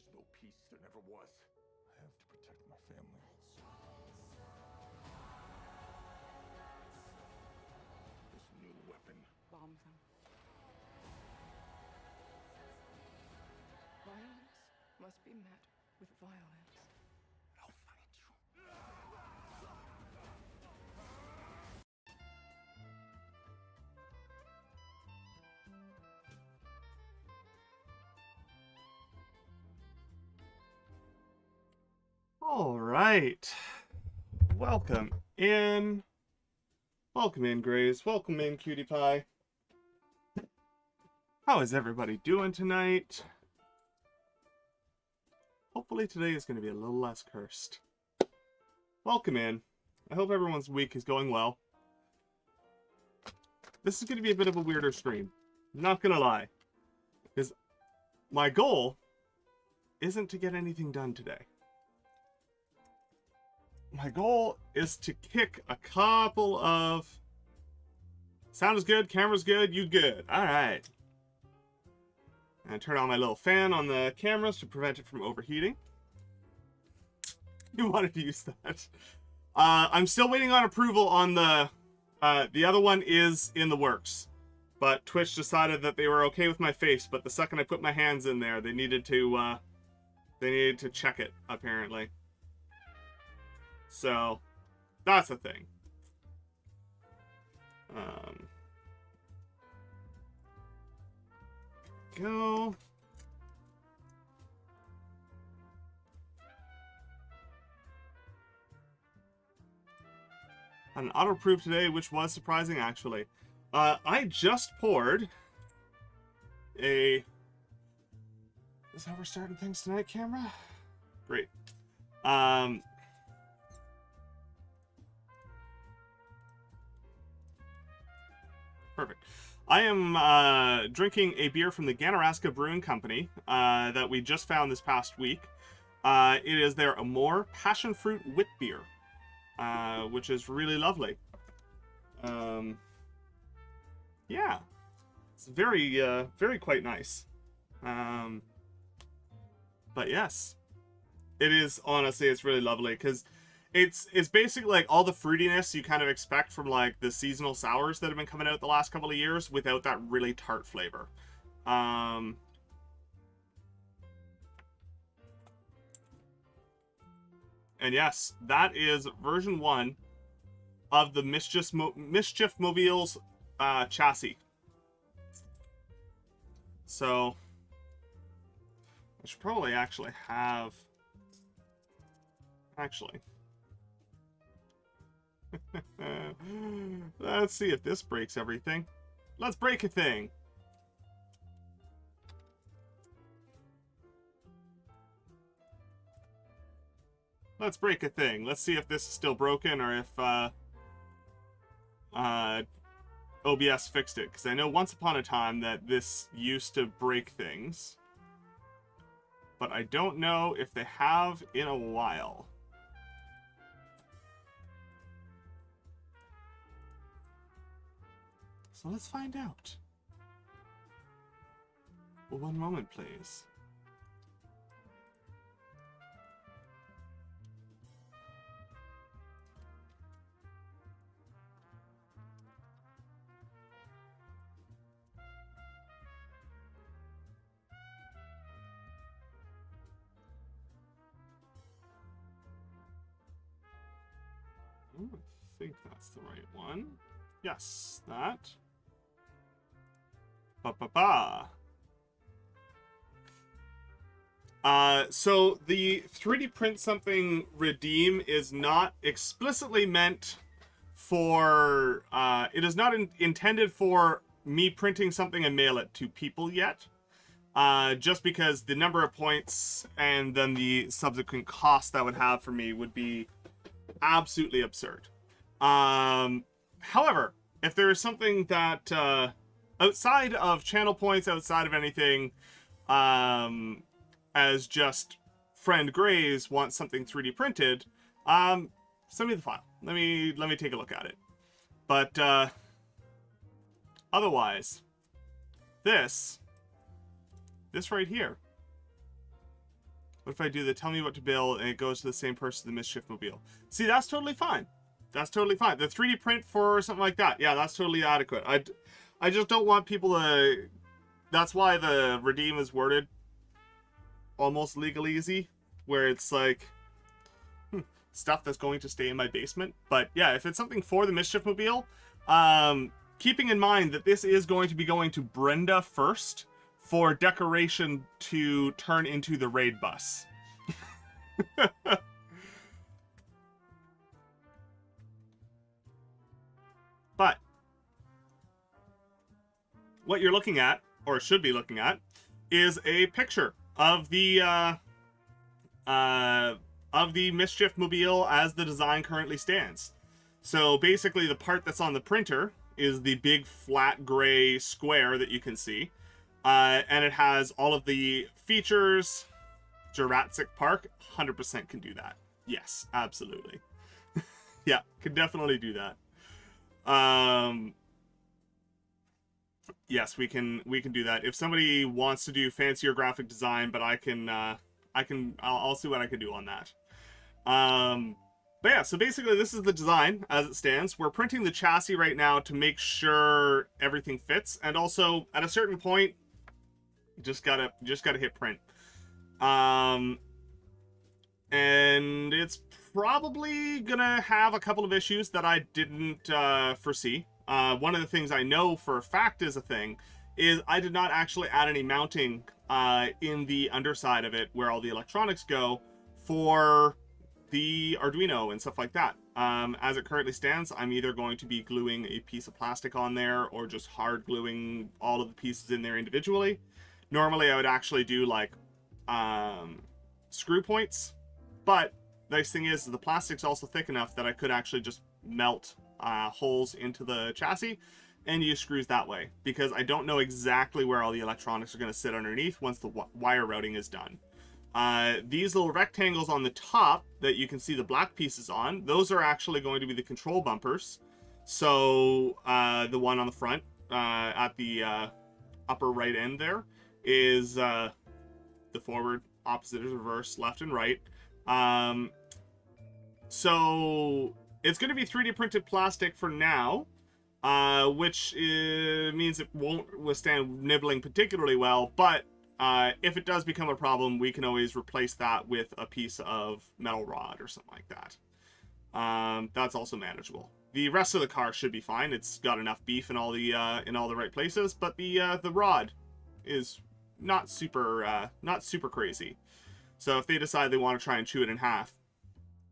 There's no peace. There never was. I have to protect my family. This new weapon. Bomb them. Violence must be met with violence. I'll find you. All right. Welcome in. Welcome in, Grays. Welcome in, Cutie Pie. How is everybody doing tonight? Hopefully today is going to be a little less cursed. Welcome in. I hope everyone's week is going well. This is going to be a bit of a weirder stream. Not going to lie. Because my goal isn't to get anything done today. My goal is to kick a couple of... Sound is good, camera's good, you good. Alright. And turn on my little fan on the cameras to prevent it from overheating. You wanted to use that. I'm still waiting on approval on the other one is in the works. But Twitch decided that they were okay with my face, but the second I put my hands in there, they needed to check it, apparently. So, that's a thing. Go. Had an auto-proof today, which was surprising, actually. I just poured a... Is that how we're starting things tonight, camera? Great. Perfect. I am drinking a beer from the Ganaraska Brewing Company that we just found this past week. It is their Amore Passion Fruit Wit Beer, which is really lovely. Yeah, it's very quite nice. But yes, it is, honestly, it's really lovely because it's basically like all the fruitiness you kind of expect from like the seasonal sours that have been coming out the last couple of years without that really tart flavor. And yes, that is version 1 of the Mischief Mobile's chassis. So I should probably actually have... Actually... Let's see if this breaks everything. Let's break a thing. Let's break a thing. Let's see if this is still broken or if OBS fixed it. Because I know once upon a time that this used to break things. But I don't know if they have in a while. So let's find out. Well, one moment, please. Ooh, I think that's the right one. Yes, that. So the 3D print something redeem is not explicitly meant for, it is not intended for me printing something and mail it to people yet. Just because the number of points and then the subsequent cost that would have for me would be absolutely absurd. However, if there is something that, outside of channel points, outside of anything, as just friend Grays wants something 3D printed, send me the file. Let me take a look at it. But otherwise, this right here What if I do the tell me what to build and it goes to the same person, the mischief mobile? See, that's totally fine. That's totally fine. The 3D print for something like that, yeah, that's totally adequate. I just don't want people to... That's why the redeem is worded almost legalese, where it's like stuff that's going to stay in my basement. But yeah, if it's something for the mischief mobile, keeping in mind that this is going to be going to Brenda first for decoration to turn into the raid bus. But what you're looking at, or should be looking at, is a picture of the mischief mobile as the design currently stands. So basically, the part that's on the printer is the big flat gray square that you can see, and it has all of the features. Jurassic Park 100% can do that. Yes, absolutely. Yeah, can definitely do that. Yes, we can do that. If somebody wants to do fancier graphic design, but I'll see what I can do on that. But yeah, so basically this is the design as it stands. We're printing the chassis right now to make sure everything fits, and also at a certain point, you just gotta hit print. And it's probably gonna have a couple of issues that I didn't foresee. One of the things I know for a fact is a thing is I did not actually add any mounting in the underside of it where all the electronics go for the Arduino and stuff like that. As it currently stands, I'm either going to be gluing a piece of plastic on there or just hard gluing all of the pieces in there individually. Normally I would actually do like screw points, but the nice thing is the plastic's also thick enough that I could actually just melt holes into the chassis and use screws that way, because I don't know exactly where all the electronics are going to sit underneath once the wire routing is done. These little rectangles on the top that you can see the black pieces on, those are actually going to be the control bumpers. So the one on the front at the upper right end there is the forward, opposite is reverse, left and right. So it's going to be 3D printed plastic for now, which means it won't withstand nibbling particularly well, but if it does become a problem, we can always replace that with a piece of metal rod or something like that. That's also manageable. The rest of the car should be fine. It's got enough beef in all the right places, but the rod is not super crazy. So if they decide they want to try and chew it in half,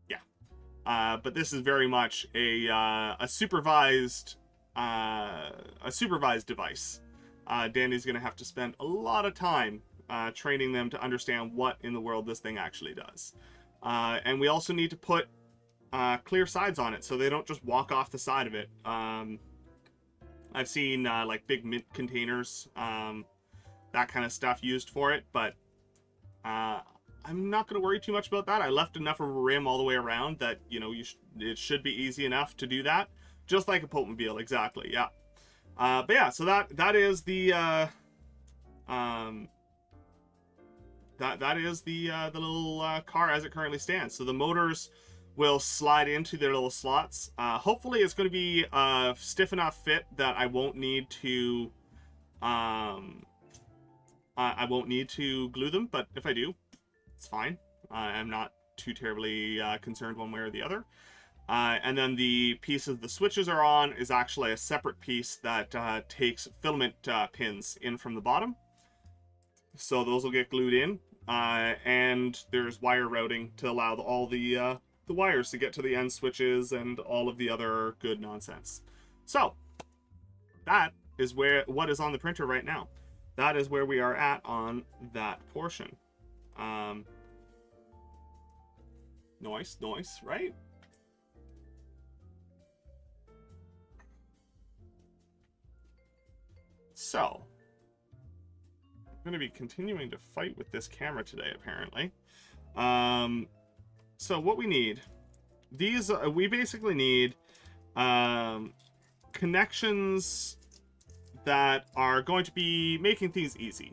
yeah. But this is very much a supervised device. Danny's going to have to spend a lot of time training them to understand what in the world this thing actually does. And we also need to put clear sides on it so they don't just walk off the side of it. I've seen like big mint containers, that kind of stuff used for it, but I'm not going to worry too much about that. I left enough of a rim all the way around that, you know, it should be easy enough to do that. Just like a Popemobile, exactly, yeah. But yeah, so that is the that is the little car as it currently stands. So the motors will slide into their little slots. Hopefully it's going to be a stiff enough fit that I won't need to glue them, but if I do, it's fine. I'm not too terribly concerned one way or the other. And then the pieces the switches are on is actually a separate piece that takes filament pins in from the bottom. So those will get glued in. And there's wire routing to allow all the wires to get to the end switches and all of the other good nonsense. So that is what is on the printer right now. That is where we are at on that portion. Nice, right? So, I'm going to be continuing to fight with this camera today, apparently. So what we need, we basically need connections that are going to be making things easy.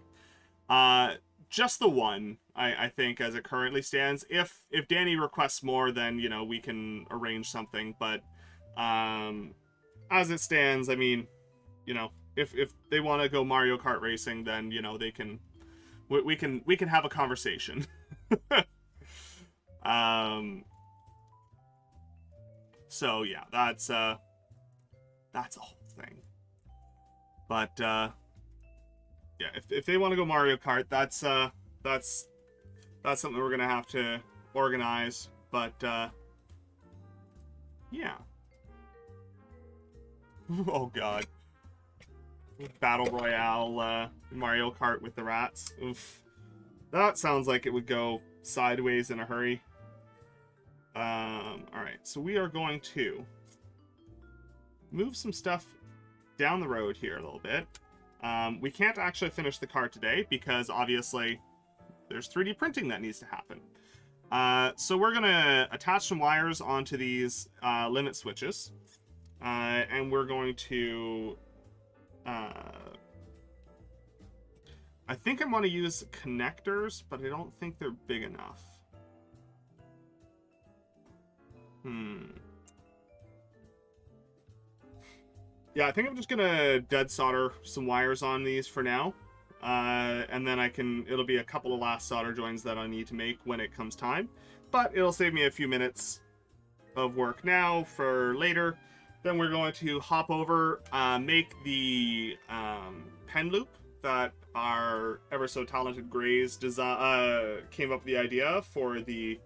just the one, I think, as it currently stands. If Danny requests more, then, you know, we can arrange something. But as it stands, I mean, you know, if they want to go Mario Kart racing, then, you know, they can. We can have a conversation. So yeah, that's a whole thing. But yeah, if they want to go Mario Kart, that's something we're gonna have to organize. But yeah. Oh god. Battle Royale Mario Kart with the rats. Oof. That sounds like it would go sideways in a hurry. Alright, so we are going to move some stuff down the road here a little bit. We can't actually finish the car today because obviously there's 3D printing that needs to happen. So we're going to attach some wires onto these limit switches. And we're going to... I think I want to use connectors, but I don't think they're big enough. Yeah, I think I'm just gonna dead solder some wires on these for now. And then it'll be a couple of last solder joins that I need to make when it comes time. But it'll save me a few minutes of work now for later. Then we're going to hop over, make the pen loop that our ever so talented Grays came up with the idea for the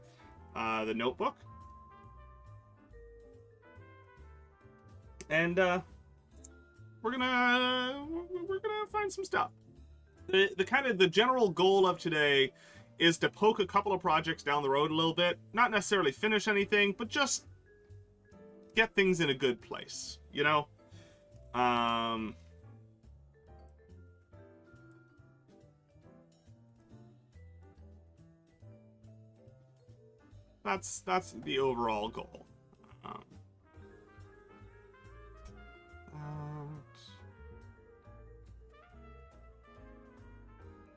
notebook. And we're gonna find some stuff. The general goal of today is to poke a couple of projects down the road a little bit. Not necessarily finish anything, but just get things in a good place, you know? That's the overall goal.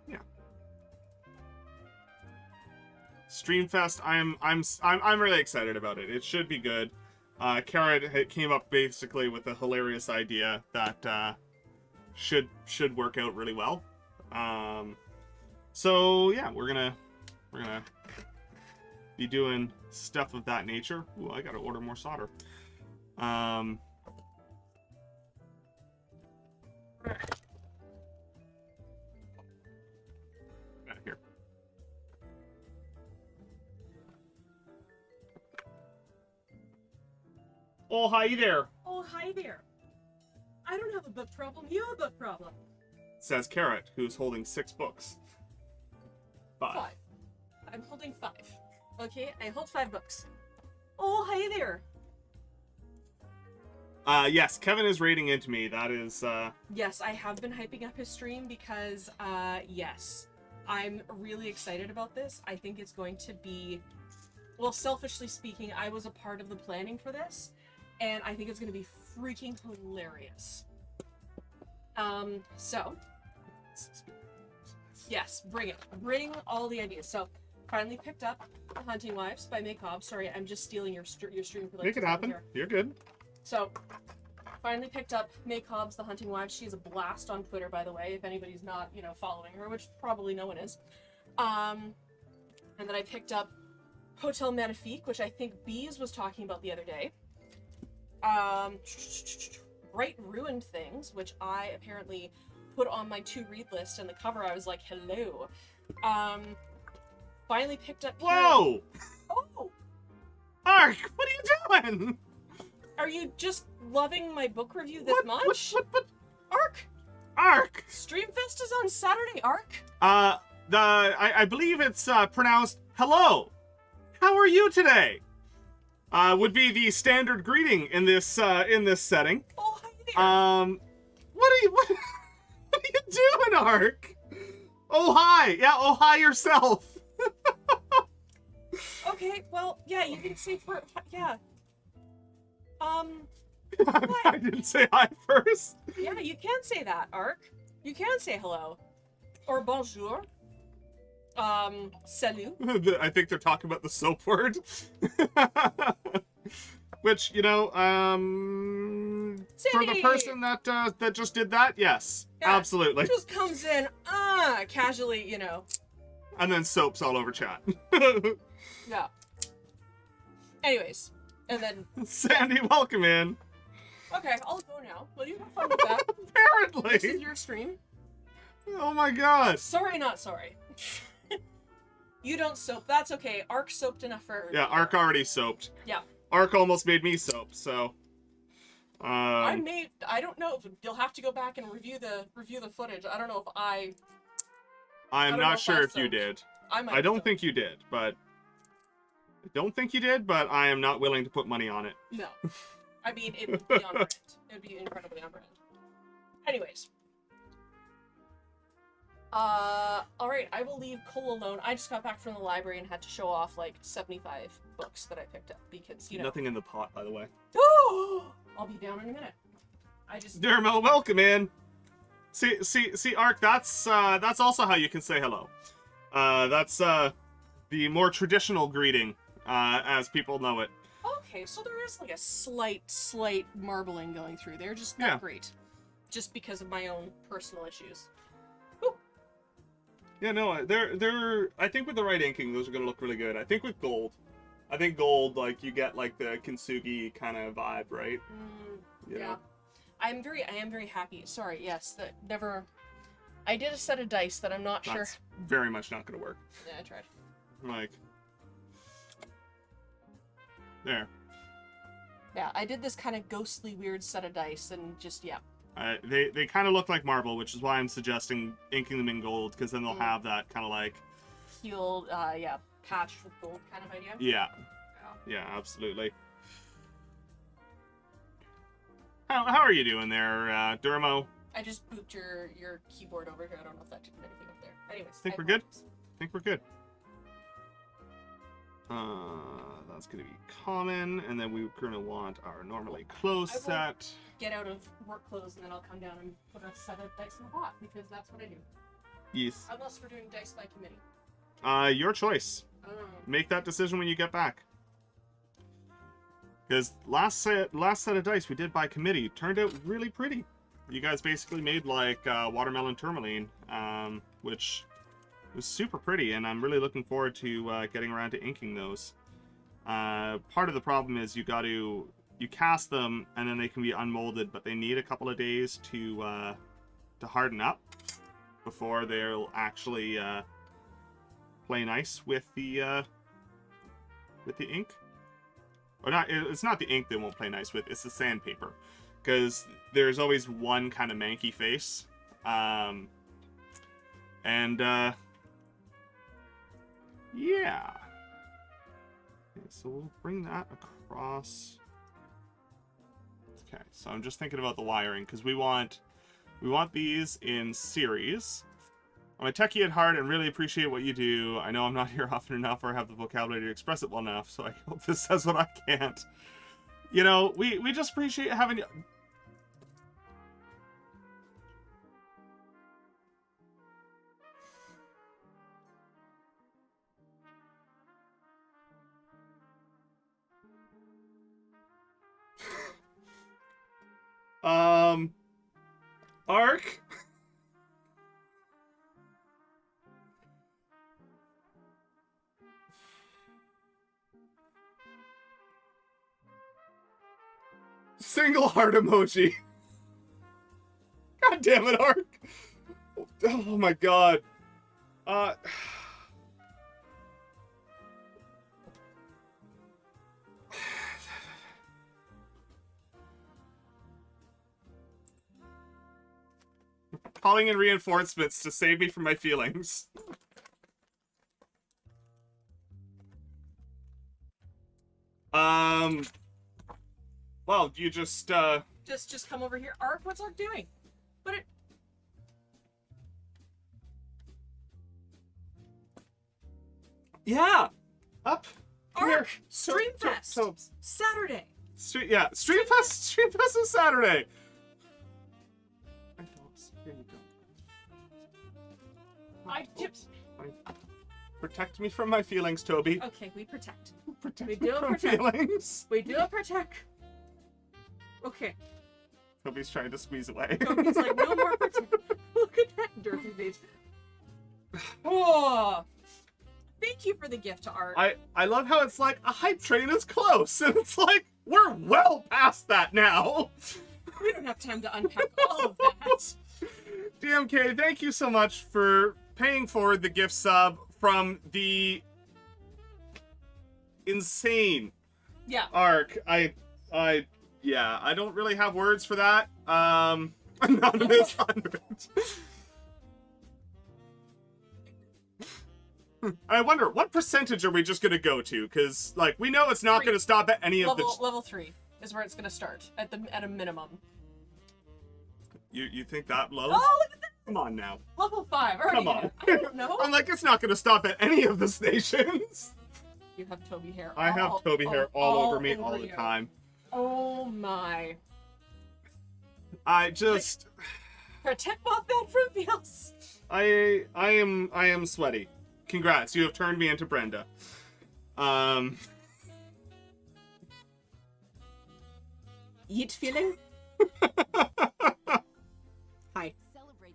Yeah. Streamfest, I'm really excited about it. It should be good. Carrot came up basically with a hilarious idea that should work out really well. So yeah, we're gonna be doing stuff of that nature. Ooh, I gotta order more solder. Here. Oh, hi there. Oh, hi there. I don't have a book problem. You have a book problem. Says Carrot, who's holding 6 books. 5. I'm holding 5. Okay, I hold 5 books. Oh, hi there. Yes, Kevin is raiding into me. That is, Yes, I have been hyping up his stream because, yes. I'm really excited about this. I think it's going to be... Well, selfishly speaking, I was a part of the planning for this. And I think it's going to be freaking hilarious. So... Yes, bring it. Bring all the ideas. So, finally picked up The Hunting Wives by May Cobb. Sorry, I'm just stealing your stream for like... Make it happen. Here. You're good. So, finally picked up May Cobb's The Hunting Wives. She's a blast on Twitter, by the way, if anybody's not, you know, following her, which probably no one is. And then I picked up Hotel Magnifique, which I think Bees was talking about the other day. Bright Ruined Things, which I apparently put on my to-read list, and the cover I was like, hello. Finally picked up... Whoa! Oh! Ark, what are you doing? Are you just loving my book review this much? What? Ark! Ark! Streamfest is on Saturday, Ark? I believe it's pronounced hello. How are you today? Would be the standard greeting in this setting. Oh, hi there. What are you doing, Ark? Oh hi, yeah, oh hi yourself. Okay, well, yeah, you can say for yeah. I didn't say hi first. Yeah, you can say that, Ark. You can say hello. Or bonjour. Salut. I think they're talking about the soap word. Which, you know, for the Sandy! person that that just did that, yes, Yeah, absolutely. Just comes in, casually, you know. And then soaps all over chat. Yeah. Anyways, and then... Sandy, welcome in. Okay, I'll go now. Will you have fun with that? Apparently. This is your stream. Oh my god. Sorry, not sorry. You don't soap. That's okay. Ark soaped enough for... Yeah, Ark already soaped. Yeah. Ark almost made me soap, so... I don't know if you'll have to go back and review the footage. I don't know if I I'm don't know not if sure I if you soaked. did. might I don't soap. think you did, but... I don't think you did, but I am not willing to put money on it. No. I mean, it would be on brand. It would be incredibly on brand. Anyways. Alright, I will leave Cole alone. I just got back from the library and had to show off, like, 75 books that I picked up because, you know... Nothing in the pot, by the way. I'll be down in a minute. I just... Dermo, welcome in. See, Ark, that's also how you can say hello. That's the more traditional greeting, as people know it. Okay, so there is, like, a slight marbling going through there. Just not great. Just because of my own personal issues. Yeah, no, they're. I think with the right inking, those are gonna look really good. I think with gold, like you get like the kintsugi kind of vibe, right? You Yeah. know? I am very happy. Sorry, yes, that never. I did a set of dice that I'm not sure. That's very much not gonna work. Yeah, I tried. Like, there. Yeah, I did this kind of ghostly, weird set of dice, and just yeah. They kind of look like marble, which is why I'm suggesting inking them in gold, because then they'll have that kind of like Healed, patched with gold kind of idea. Yeah, absolutely. How are you doing there, Durmo? I just booped your keyboard over here. I don't know if that did anything up there. Anyways, Think we're good? Think we're good. That's gonna be common, and then we're gonna want our normally closed set. Get out of work clothes, and then I'll come down and put a set of dice in the pot, because that's what I do. Yes. Unless we're doing dice by committee. Your choice. Make that decision when you get back. Because last set of dice we did by committee turned out really pretty. You guys basically made like watermelon tourmaline, which was super pretty, and I'm really looking forward to getting around to inking those. Part of the problem is you cast them and then they can be unmolded, but they need a couple of days to harden up before they'll actually play nice with the ink. Or not, it's not the ink they won't play nice with, it's the sandpaper. Because there's always one kind of manky face. Yeah. Okay, so we'll bring that across. Okay, so I'm just thinking about the wiring, because we want these in series. I'm a techie at heart and really appreciate what you do. I know I'm not here often enough or have the vocabulary to express it well enough, so I hope this says what I can't. You know, we just appreciate having you. Ark? Single heart emoji. God damn it, Ark. Oh my god. Calling in reinforcements to save me from my feelings. Well, you just Just come over here. Ark, what's Ark doing? But it... Yeah! Up! Ark! Here. Streamfest! Soaps. Saturday! Streamfest is Saturday! I tipped... Protect me from my feelings, Toby. Okay, we protect. Protect We me do from protect. feelings. We do protect. Okay. Toby's trying to squeeze away. Toby's like, no more protect. Look at that dirty face. Oh. Thank you for the gift to Art. I love how it's like a hype train is close, and it's like we're well past that now. We don't have time to unpack all of that. DMK, thank you so much for paying forward the gift sub from the insane Yeah. arc. Yeah, I don't really have words for that. Anonymous 100. I wonder, what percentage are we just gonna go to? Because, like, we know it's not gonna stop at any of the... Level 3 is where it's gonna start, at a minimum. You think that low? Oh, look at that! Come on now. Level 5. Already Come on. I don't know. I'm like, it's not gonna stop at any of the stations. You have Toby hair. I have Toby hair all over me over all the you. time. Oh my. I just... Protect Mothman from feels. I am sweaty. Congrats, you have turned me into Brenda. Yeet feeling? Hi.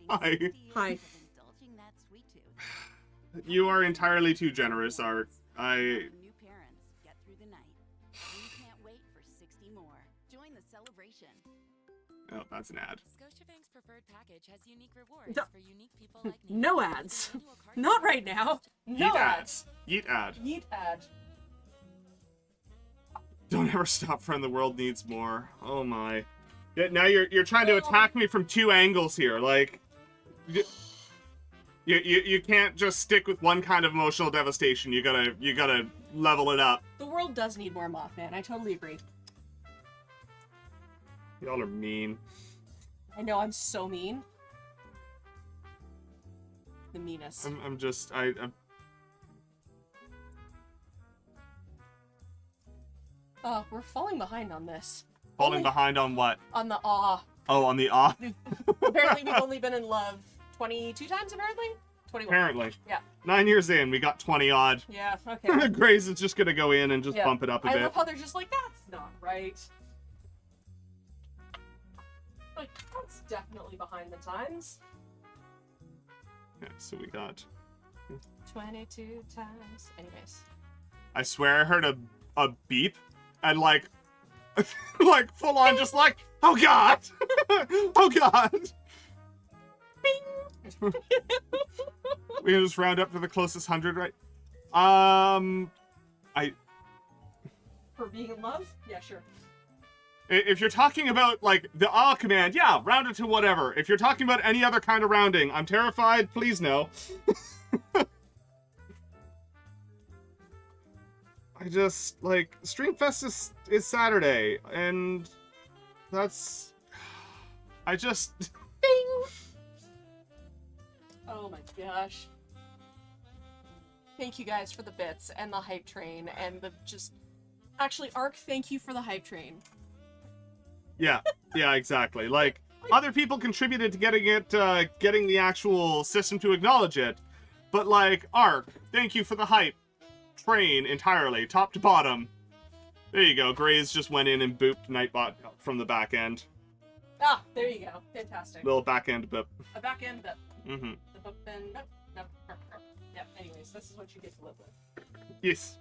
Hi. Hi. Indulging that sweet tooth. You are entirely too generous, Art. New parents get through the night. We can't wait for 60 more. Join the celebration. Oh, that's an ad. Scotiabank's preferred package has unique rewards No. for unique people like me. No ads. Not right now. No Yeet ads. Yeet ad. Yeet ad. Don't ever stop, friend. The world needs more. Oh my. Yeah, now you're trying to attack me from two angles here. Like, you can't just stick with one kind of emotional devastation. You gotta level it up. The world does need more Mothman. I totally agree. Y'all are mean. I know, I'm so mean. The meanest. I'm just I'm We're falling behind on this. falling Only behind on what? on the awe. Oh, on the awe. Apparently we've only been in love 22 times, apparently? 21. Apparently. Yeah. 9 years in, we got 20 odd. Yeah, okay. Grace is just gonna go in and just Yeah. bump it up a I bit. love how they're just like, that's not right. Like, that's definitely behind the times. Yeah, so we got... 22 times. Anyways. I swear I heard a beep and like like full on just like, oh god! Oh god! We can just round up to the closest 100, right? For being in love? Yeah, sure. If you're talking about like the awe command, yeah, round it to whatever. If you're talking about any other kind of rounding, I'm terrified, please no. I just, like, Streamfest is Saturday, and that's... I just... Bing! Oh my gosh. Thank you guys for the bits, and the hype train, and the just... Actually, Ark, thank you for the hype train. Yeah, exactly. Like, other people contributed to getting the actual system to acknowledge it, but, like, Ark, thank you for the hype train entirely, top to bottom. There you go. Grays just went in and booped Nightbot from the back end. Ah, there you go. Fantastic. Little back end boop. A back end bit. Mm-hmm. The boop and nope. Yep, anyways, this is what you get to live with. Yes.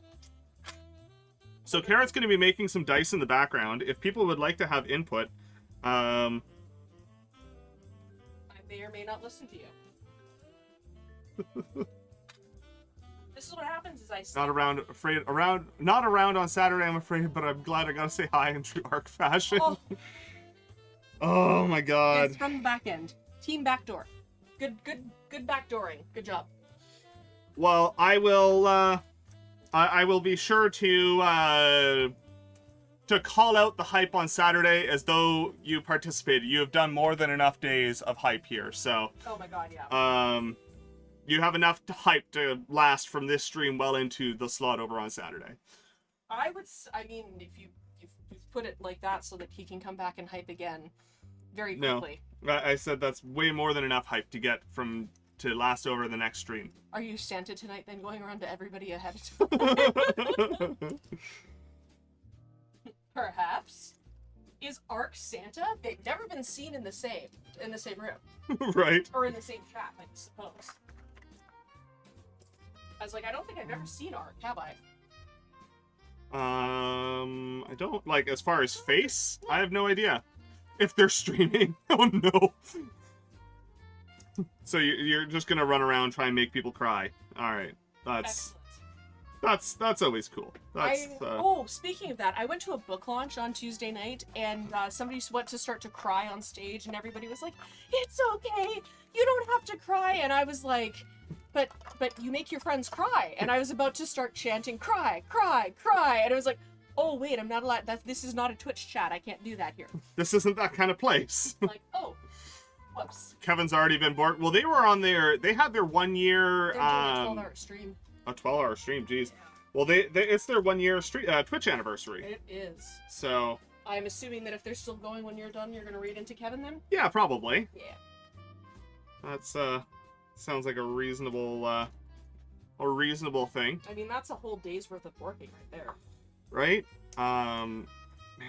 So Carrot's going to be making some dice in the background. If people would like to have input, I may or may not listen to you. This is what happens is I not around on Saturday, I'm afraid, but I'm glad I got to say hi in true Arc fashion. Oh, Oh my god. it's from the back end. Team backdoor. Good backdooring. Good job. Well, I will be sure to call out the hype on Saturday as though you participated. You have done more than enough days of hype here, so Oh my god, yeah. you have enough hype to last from this stream well into the slot over on Saturday. I mean, if you put it like that so that he can come back and hype again very No. quickly. I said that's way more than enough hype to get from to last over the next stream. Are you Santa tonight then, going around to everybody ahead of time? Perhaps. Is Ark Santa? They've never been seen in the same room. Right. Or in the same chat, I suppose. I was like, I don't think I've ever seen Ark, have I? I don't, like, as far as face, I have no idea. If they're streaming. Oh no. So you're just gonna run around trying to make people cry. Alright. That's always cool. Oh, speaking of that, I went to a book launch on Tuesday night, and somebody went to start to cry on stage, and everybody was like, "It's okay, you don't have to cry," and I was like, "But you make your friends cry," and I was about to start chanting, "Cry, cry, cry," and I was like, "Oh wait, I'm not allowed. This is not a Twitch chat. I can't do that here." This isn't that kind of place. Like, oh, whoops. Kevin's already been bored. Well, they were on they had their 1 year. They're doing a 12-hour stream. A 12-hour stream, geez. Well, it's their 1 year Twitch anniversary. It is. So. I'm assuming that if they're still going when you're done, you're gonna read into Kevin then? Yeah, probably. Yeah. That's sounds like a reasonable thing. I mean, that's a whole day's worth of working right there. Right? Man,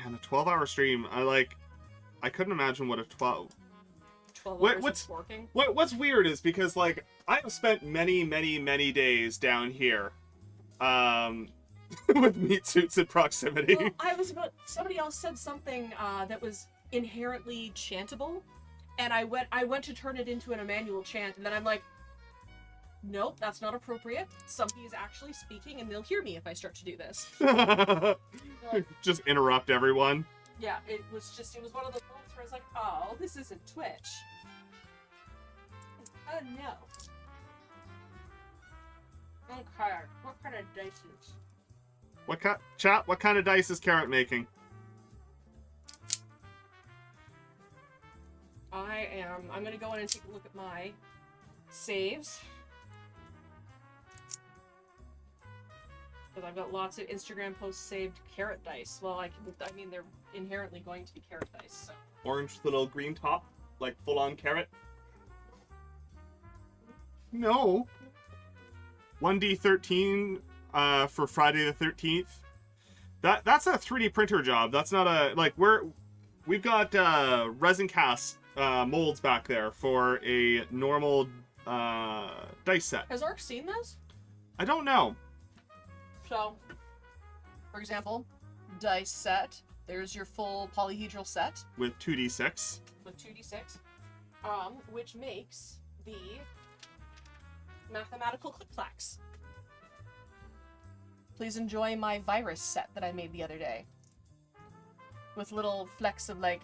a 12-hour stream. I couldn't imagine what a 12 hours of working. What's weird is because, like, I have spent many days down here with meat suits in proximity. Well, somebody else said something that was inherently chantable, and I went to turn it into an Emmanuel chant, and then I'm like, nope, that's not appropriate. Somebody is actually speaking, and they'll hear me if I start to do this. Just interrupt everyone. Yeah, it was one of those moments where I was like, oh, this isn't Twitch. Oh no. Okay, what kind of dice is? What kind of dice is Carrot making? I'm gonna go in and take a look at my saves. Because I've got lots of Instagram posts saved carrot dice. Well, I mean, they're inherently going to be carrot dice, so. Orange little green top? Like full-on carrot? No. 1D13 for Friday the 13th. That's a 3D printer job. That's not a, like, we've got resin cast molds back there for a normal dice set. Has Ark seen this? I don't know. So, for example, dice set. There's your full polyhedral set. With 2d6. With 2d6. Which makes the mathematical click-clacks. Please enjoy my virus set that I made the other day. With little flecks of, like,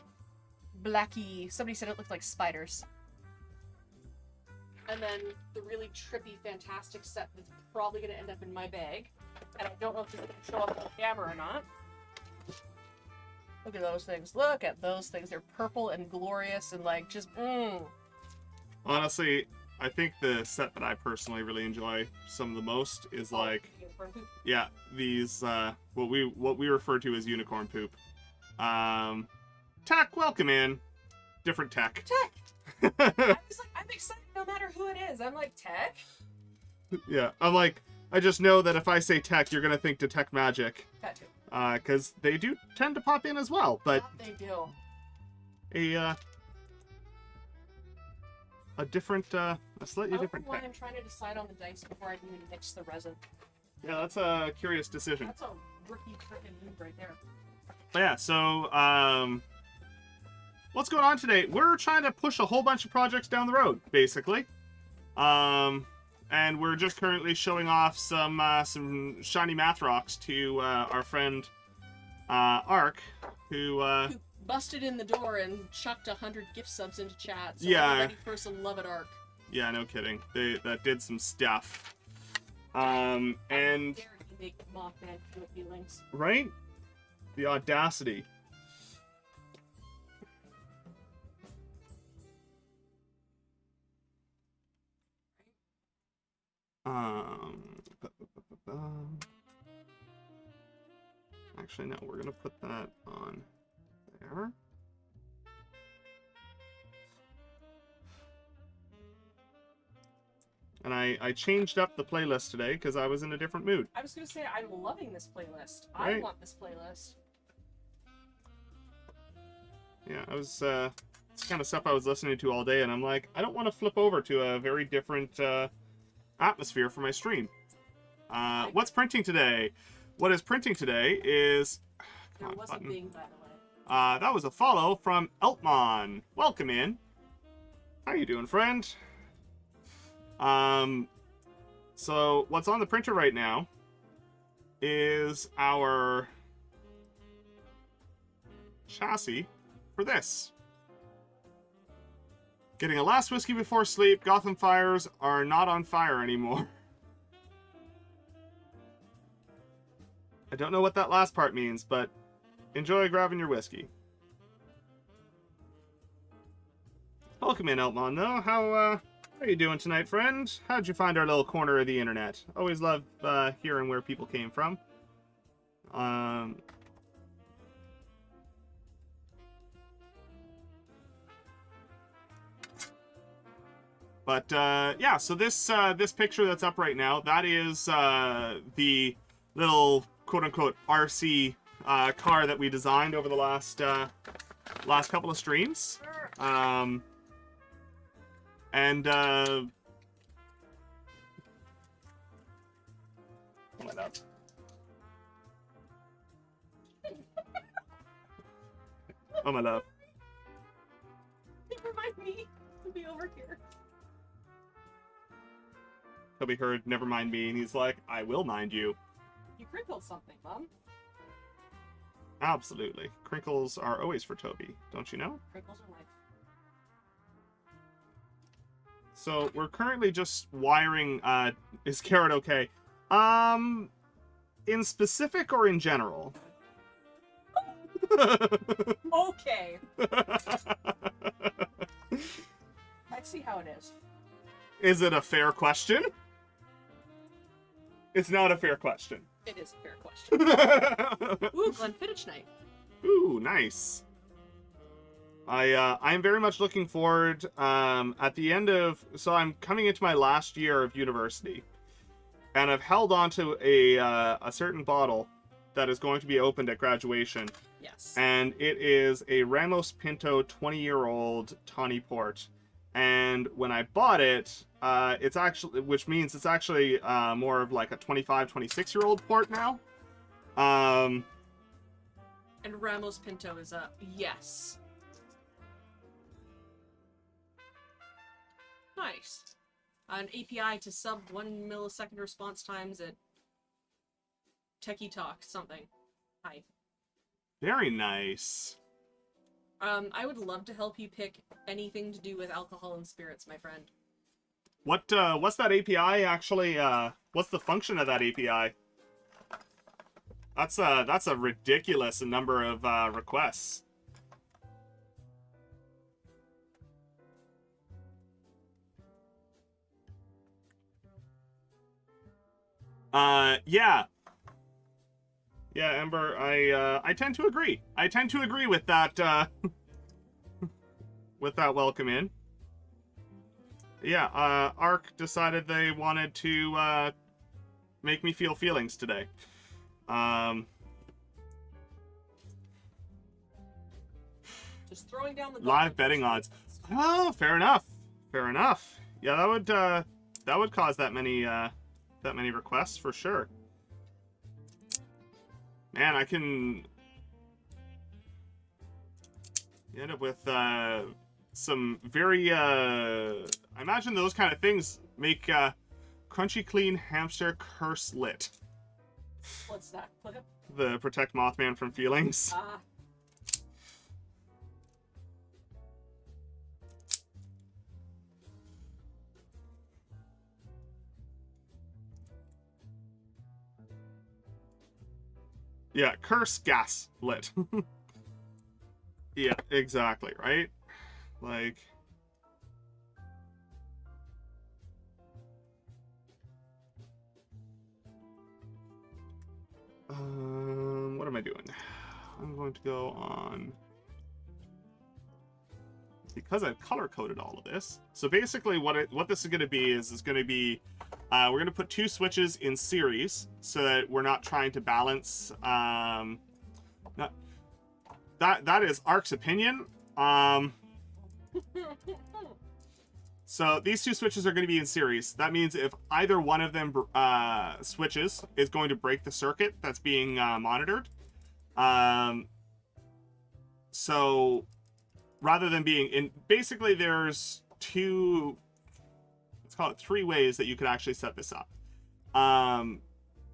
blacky... Somebody said it looked like spiders. And then the really trippy, fantastic set that's probably going to end up in my bag. And I don't know if this is going to show up on camera or not. Look at those things. Look at those things. They're purple and glorious and, like, just, Honestly, I think the set that I personally really enjoy some of the most is, like... Yeah, these, what we refer to as unicorn poop. Tech, welcome in. Different tech. Tech! I was like, I'm excited no matter who it is. I'm like, tech? Yeah, I'm like, I just know that if I say tech, you're gonna think Detect Magic. Tattoo. Because they do tend to pop in as well, but... Yeah, they do. A different, a slightly different why tech. I'm trying to decide on the dice before I even mix the resin. Yeah, that's a curious decision. That's a rookie frickin' move right there. But yeah, so, what's going on today? We're trying to push a whole bunch of projects down the road, basically. And we're just currently showing off some shiny math rocks to our friend Ark, who busted in the door and chucked 100 gift subs into chat. So yeah, everybody person love it, Ark. Yeah, no kidding. That did some stuff. And dare you make Mothman feel feelings. Right? The audacity. Actually, no, we're gonna put that on there. And I changed up the playlist today because I was in a different mood. I was gonna say, I'm loving this playlist. I Right. want this playlist. Yeah, I was, it's the kind of stuff I was listening to all day, and I'm like, I don't want to flip over to a very different, atmosphere for my stream. What's printing today? What is printing today is... There was a bing, by the way. That was a follow from Eltmon. Welcome in. How you doing, friend? So what's on the printer right now is our chassis for this. Getting a last whiskey before sleep. Gotham fires are not on fire anymore. I don't know what that last part means, but enjoy grabbing your whiskey. Welcome in, Eltmon, though. How are you doing tonight, friend? How'd you find our little corner of the internet? Always love hearing where people came from. But yeah, so this this picture that's up right now, that is the little quote-unquote RC car that we designed over the last couple of streams. And oh my god. Oh my love. Remind me to be over here. Toby heard, never mind me, and he's like, I will mind you. You crinkled something, Mom. Absolutely. Crinkles are always for Toby, don't you know? Crinkles are life. So we're currently just wiring, is Carrot okay? In specific or in general? Okay. I see how it is. Is it a fair question? It's not a fair question. It is a fair question. Ooh, Glenfiddich night. Ooh, nice. I'm very much looking forward, at the end of, so I'm coming into my last year of university, and I've held on to a certain bottle that is going to be opened at graduation. Yes. And it is a Ramos Pinto 20-year-old Tawny Port. And when I bought it, it's actually, which means it's actually more of like a 25, 26-year-old port now. And Ramos Pinto is a yes. Nice. An API to sub 1 millisecond response times at Techie Talk something. Hi. Very nice. I would love to help you pick anything to do with alcohol and spirits, my friend. What's that API actually? What's the function of that API? That's a ridiculous number of requests. Yeah. Yeah, Ember, I tend to agree. I tend to agree with that, with that welcome in. Yeah, ARC decided they wanted to, make me feel feelings today. Just throwing down the Live betting odds. Oh, fair enough. Fair enough. Yeah, that would cause that many requests for sure. Man, I can end up with some very I imagine those kind of things make Crunchy Clean Hamster Curse Lit. What's that? Click it. The Protect Mothman from Feelings. Ah. Yeah, curse gas lit. Yeah, exactly, right? Like... what am I doing? I'm going to go on the because I've color-coded all of this. So basically what this is going to be is going to be, we're going to put 2 switches in series so that we're not trying to balance, that is Ark's opinion. So these 2 switches are going to be in series. That means if either one of them switches is going to break the circuit that's being monitored. So rather than being in, basically there's 2, let's call it 3 ways that you could actually set this up.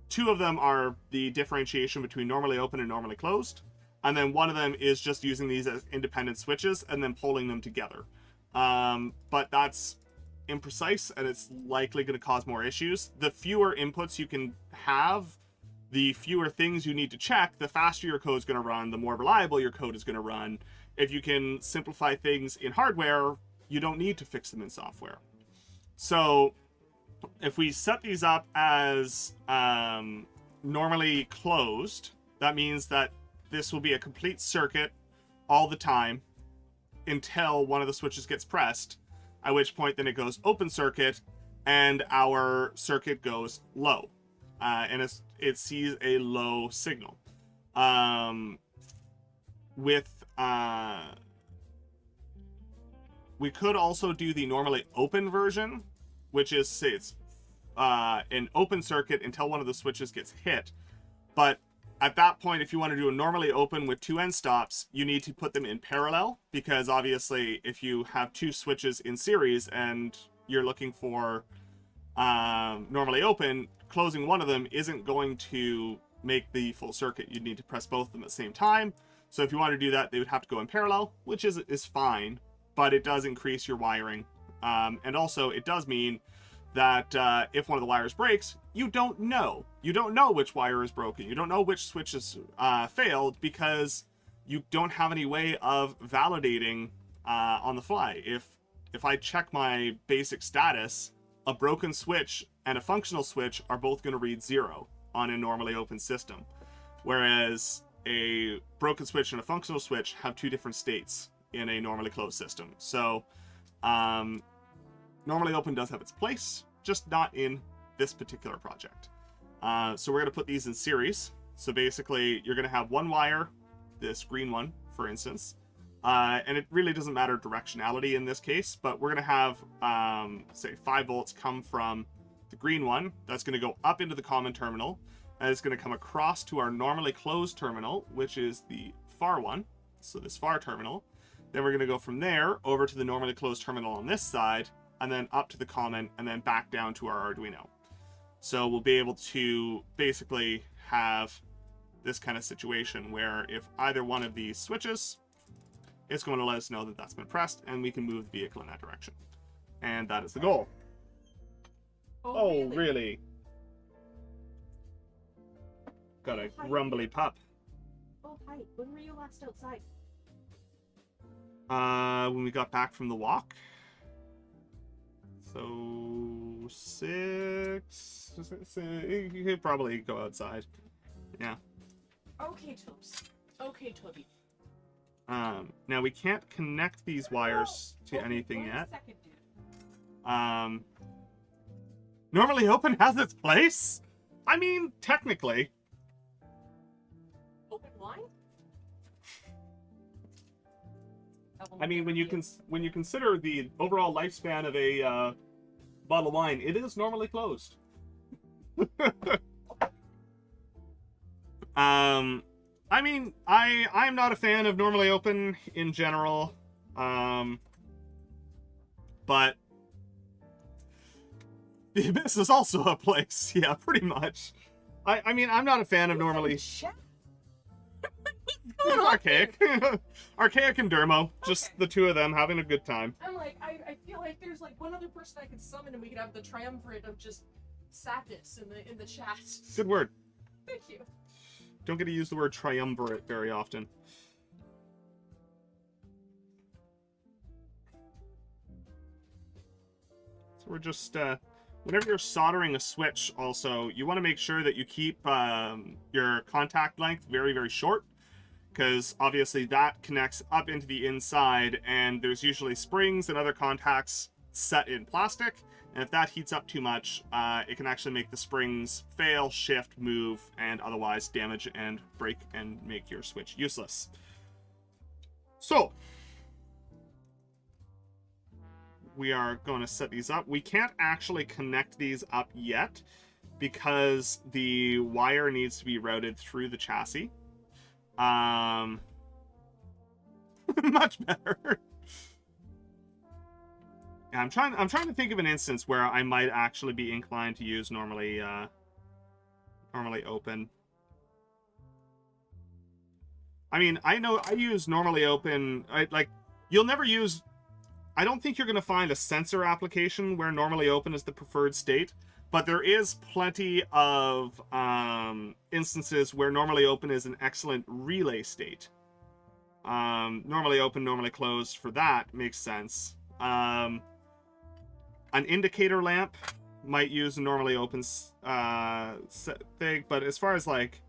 2 of them are the differentiation between normally open and normally closed. And then one of them is just using these as independent switches and then pulling them together. But that's imprecise and it's likely going to cause more issues. The fewer inputs you can have, the fewer things you need to check, the faster your code is going to run, the more reliable your code is going to run. If you can simplify things in hardware, you don't need to fix them in software. So if we set these up as normally closed, that means that this will be a complete circuit all the time until one of the switches gets pressed, at which point then it goes open circuit and our circuit goes low. And it sees a low signal. We could also do the normally open version, which is, say, it's an open circuit until one of the switches gets hit. But at that point, if you want to do a normally open with 2 end stops, you need to put them in parallel, because obviously if you have 2 switches in series and you're looking for normally open, closing one of them isn't going to make the full circuit. You'd need to press both of them at the same time. So if you want to do that, they would have to go in parallel, which is fine, but it does increase your wiring. And also it does mean that if one of the wires breaks, you don't know. You don't know which wire is broken. You don't know which switch is failed, because you don't have any way of validating on the fly. If I check my basic status, a broken switch and a functional switch are both going to read 0 on a normally open system. Whereas a broken switch and a functional switch have 2 different states in a normally closed system. So normally open does have its place, just not in this particular project. So we're going to put these in series. So basically you're going to have one wire, this green one, for instance, and it really doesn't matter directionality in this case, but we're going to have, say, 5 volts come from the green one. That's going to go up into the common terminal, and it's going to come across to our normally closed terminal, which is the far one, so this far terminal. Then we're going to go from there over to the normally closed terminal on this side, and then up to the common, and then back down to our Arduino. So we'll be able to basically have this kind of situation where if either one of these switches, it's going to let us know that that's been pressed, and we can move the vehicle in that direction. And that is the goal. Oh, really? Got a grumbly pup. Oh, hi. When were you last outside? When we got back from the walk. So 6. You could probably go outside. Yeah. Okay, Tobes. Okay, Toby. Now we can't connect these wires to anything yet. Second, dude. Normally open has its place? I mean, technically. Open line? I mean, when you consider the overall lifespan of a bottle of wine, it is normally closed. I mean, I'm not a fan of normally open in general, but the Abyss is also a place. Yeah, pretty much. I mean, I'm not a fan of normally. Archaic. Archaic and Dermo. Just the 2 of them having a good time. I'm like, I feel like there's like one other person I could summon and we could have the triumvirate of just sadness in the chat. Good word. Thank you. Don't get to use the word triumvirate very often. So we're just, whenever you're soldering a switch also, you want to make sure that you keep your contact length very, very short. because obviously that connects up into the inside, and there's usually springs and other contacts set in plastic, and if that heats up too much, it can actually make the springs fail, shift, move, and otherwise damage and break and make your switch useless. So, we are going to set these up. We can't actually connect these up yet because the wire needs to be routed through the chassis. Much better. Yeah, I'm trying to think of an instance where I might actually be inclined to use normally open. I mean, I know I use normally open. You'll never use. I don't think you're going to find a sensor application where normally open is the preferred state, but there is plenty of instances where normally open is an excellent relay state. Normally open, normally closed, for that makes sense. An indicator lamp might use a normally open thing, but as far as like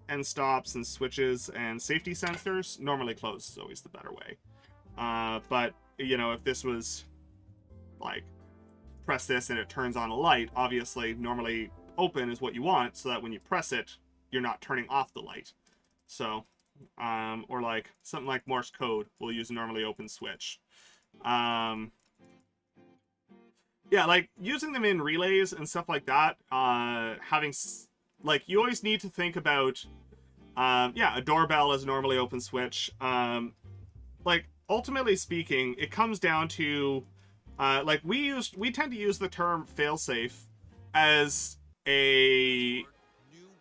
end stops and switches and safety sensors, normally closed is always the better way. But, you know, if this was, like, press this and it turns on a light, obviously, normally open is what you want, so that when you press it, you're not turning off the light. So, or, like, something like Morse code will use a normally open switch. Yeah, like, using them in relays and stuff like that, you always need to think about, yeah, a doorbell is a normally open switch. Ultimately speaking, it comes down to, we tend to use the term failsafe as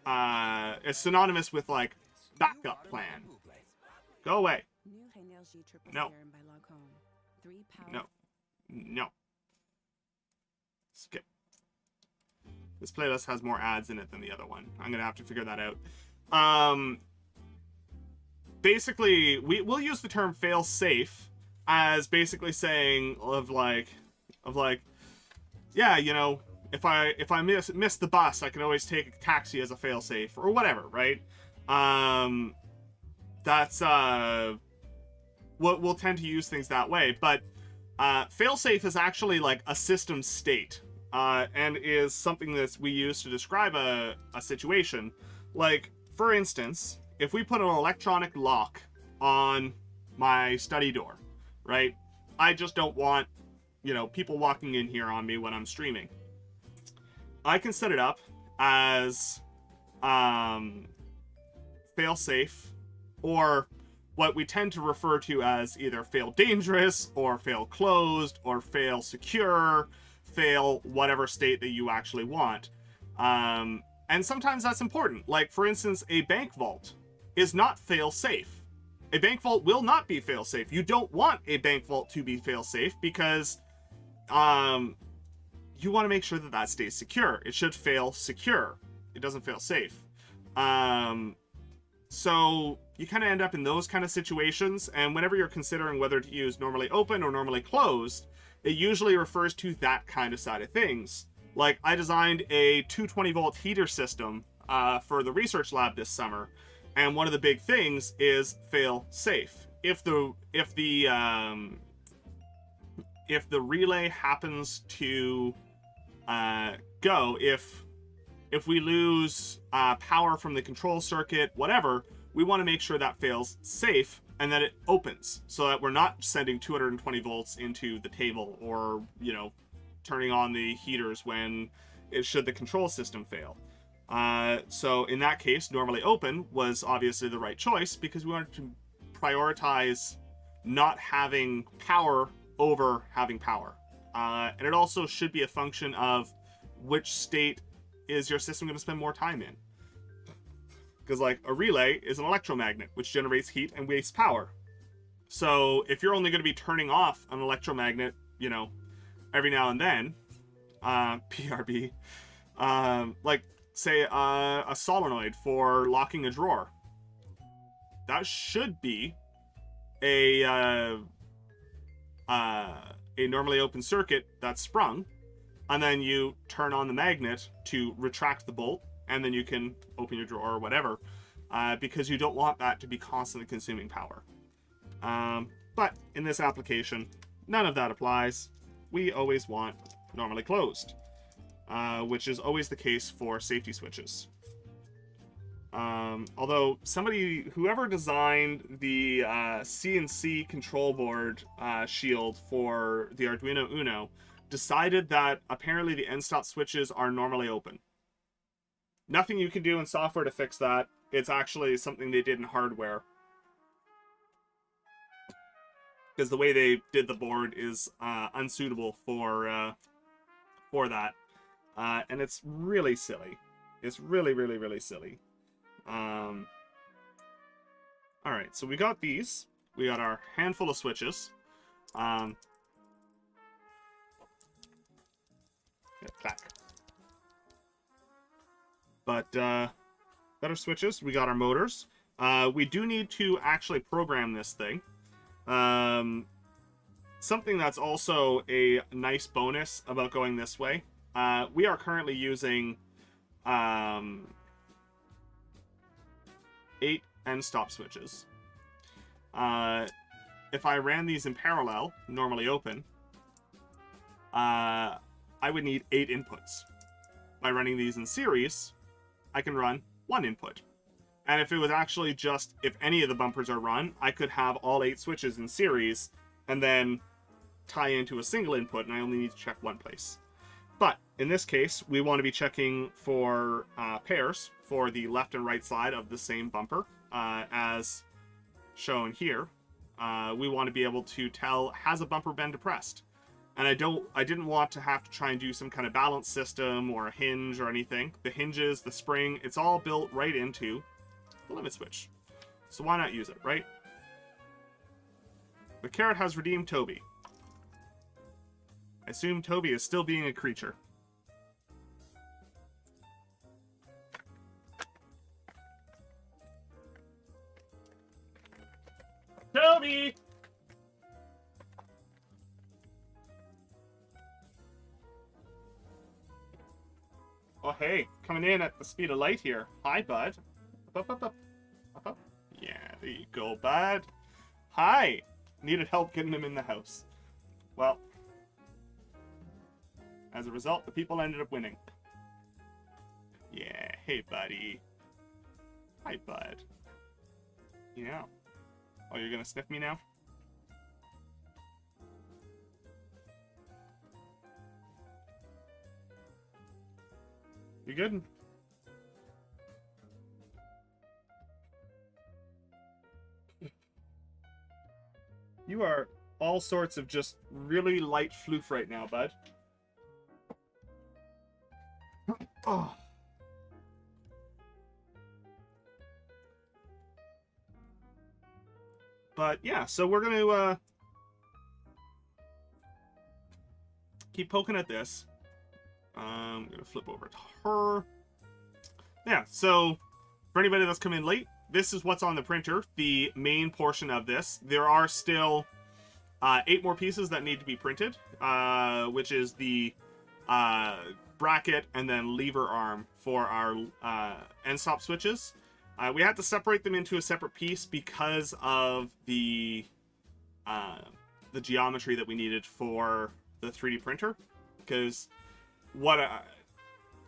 as synonymous with, like, backup plan. Go away. No. No. No. Skip. This playlist has more ads in it than the other one. I'm gonna have to figure that out. Basically, we'll use the term fail safe as basically saying yeah, you know, if I miss the bus, I can always take a taxi as a fail safe or whatever, right? That's we'll tend to use things that way, but fail safe is actually like a system state, and is something that we use to describe a situation. Like, for instance, if we put an electronic lock on my study door, right? I just don't want, you know, people walking in here on me when I'm streaming. I can set it up as fail safe, or what we tend to refer to as either fail dangerous or fail closed or fail secure, fail whatever state that you actually want. And sometimes that's important. Like, for instance, a bank vault is not fail-safe. A bank vault will not be fail-safe. You don't want a bank vault to be fail-safe because you want to make sure that that stays secure. It should fail secure. It doesn't fail safe. So you kind of end up in those kind of situations, and whenever you're considering whether to use normally open or normally closed, it usually refers to that kind of side of things. Like, I designed a 220 volt heater system for the research lab this summer, and one of the big things is fail safe. If the relay happens to go, if we lose power from the control circuit, whatever, we want to make sure that fails safe and that it opens, so that we're not sending 220 volts into the table, or, you know, turning on the heaters when should the control system fail. So in that case, normally open was obviously the right choice because we wanted to prioritize not having power over having power. And it also should be a function of which state is your system going to spend more time in. Because, like, a relay is an electromagnet, which generates heat and wastes power. So if you're only going to be turning off an electromagnet, you know, every now and then, PRB, like, say, a solenoid for locking a drawer, that should be a normally open circuit that's sprung, and then you turn on the magnet to retract the bolt, and then you can open your drawer or whatever. because you don't want that to be constantly consuming power. But in this application, none of that applies. We always want normally closed, which is always the case for safety switches. Although whoever designed the CNC control board shield for the Arduino Uno decided that apparently the end stop switches are normally open. Nothing you can do in software to fix that. It's actually something they did in hardware. Because the way they did the board is unsuitable for that. And it's really silly. It's really, really, really silly. Alright, so we got these. We got our handful of switches. Yeah, clack. But, better switches. We got our motors. We do need to actually program this thing. Something that's also a nice bonus about going this way. We are currently using 8 end stop switches. If I ran these in parallel, normally open, I would need 8 inputs. By running these in series, I can run 1 input. And if it was actually just, if any of the bumpers are run, I could have all 8 switches in series and then tie into a single input, and I only need to check one place. But in this case, we want to be checking for pairs for the left and right side of the same bumper, as shown here. We want to be able to tell, has a bumper been depressed? And I didn't want to have to try and do some kind of balance system or a hinge or anything. The hinges, the spring, it's all built right into the limit switch. So why not use it, right? The carrot has redeemed Toby. I assume Toby is still being a creature. Toby! Oh, hey, coming in at the speed of light here. Hi, bud. Up, up, up, up, up. Yeah, there you go, bud. Hi. Needed help getting him in the house. Well, as a result, the people ended up winning. Yeah, hey, buddy. Hi, bud. Yeah. Oh, you're gonna sniff me now? You good? You are all sorts of just really light floof right now, bud. Oh. But yeah, so we're going to keep poking at this. I'm going to flip over to her. Yeah, so for anybody that's come in late, this is what's on the printer, the main portion of this. There are still 8 more pieces that need to be printed, which is the bracket and then lever arm for our end stop switches. We had to separate them into a separate piece because of the geometry that we needed for the 3D printer. Because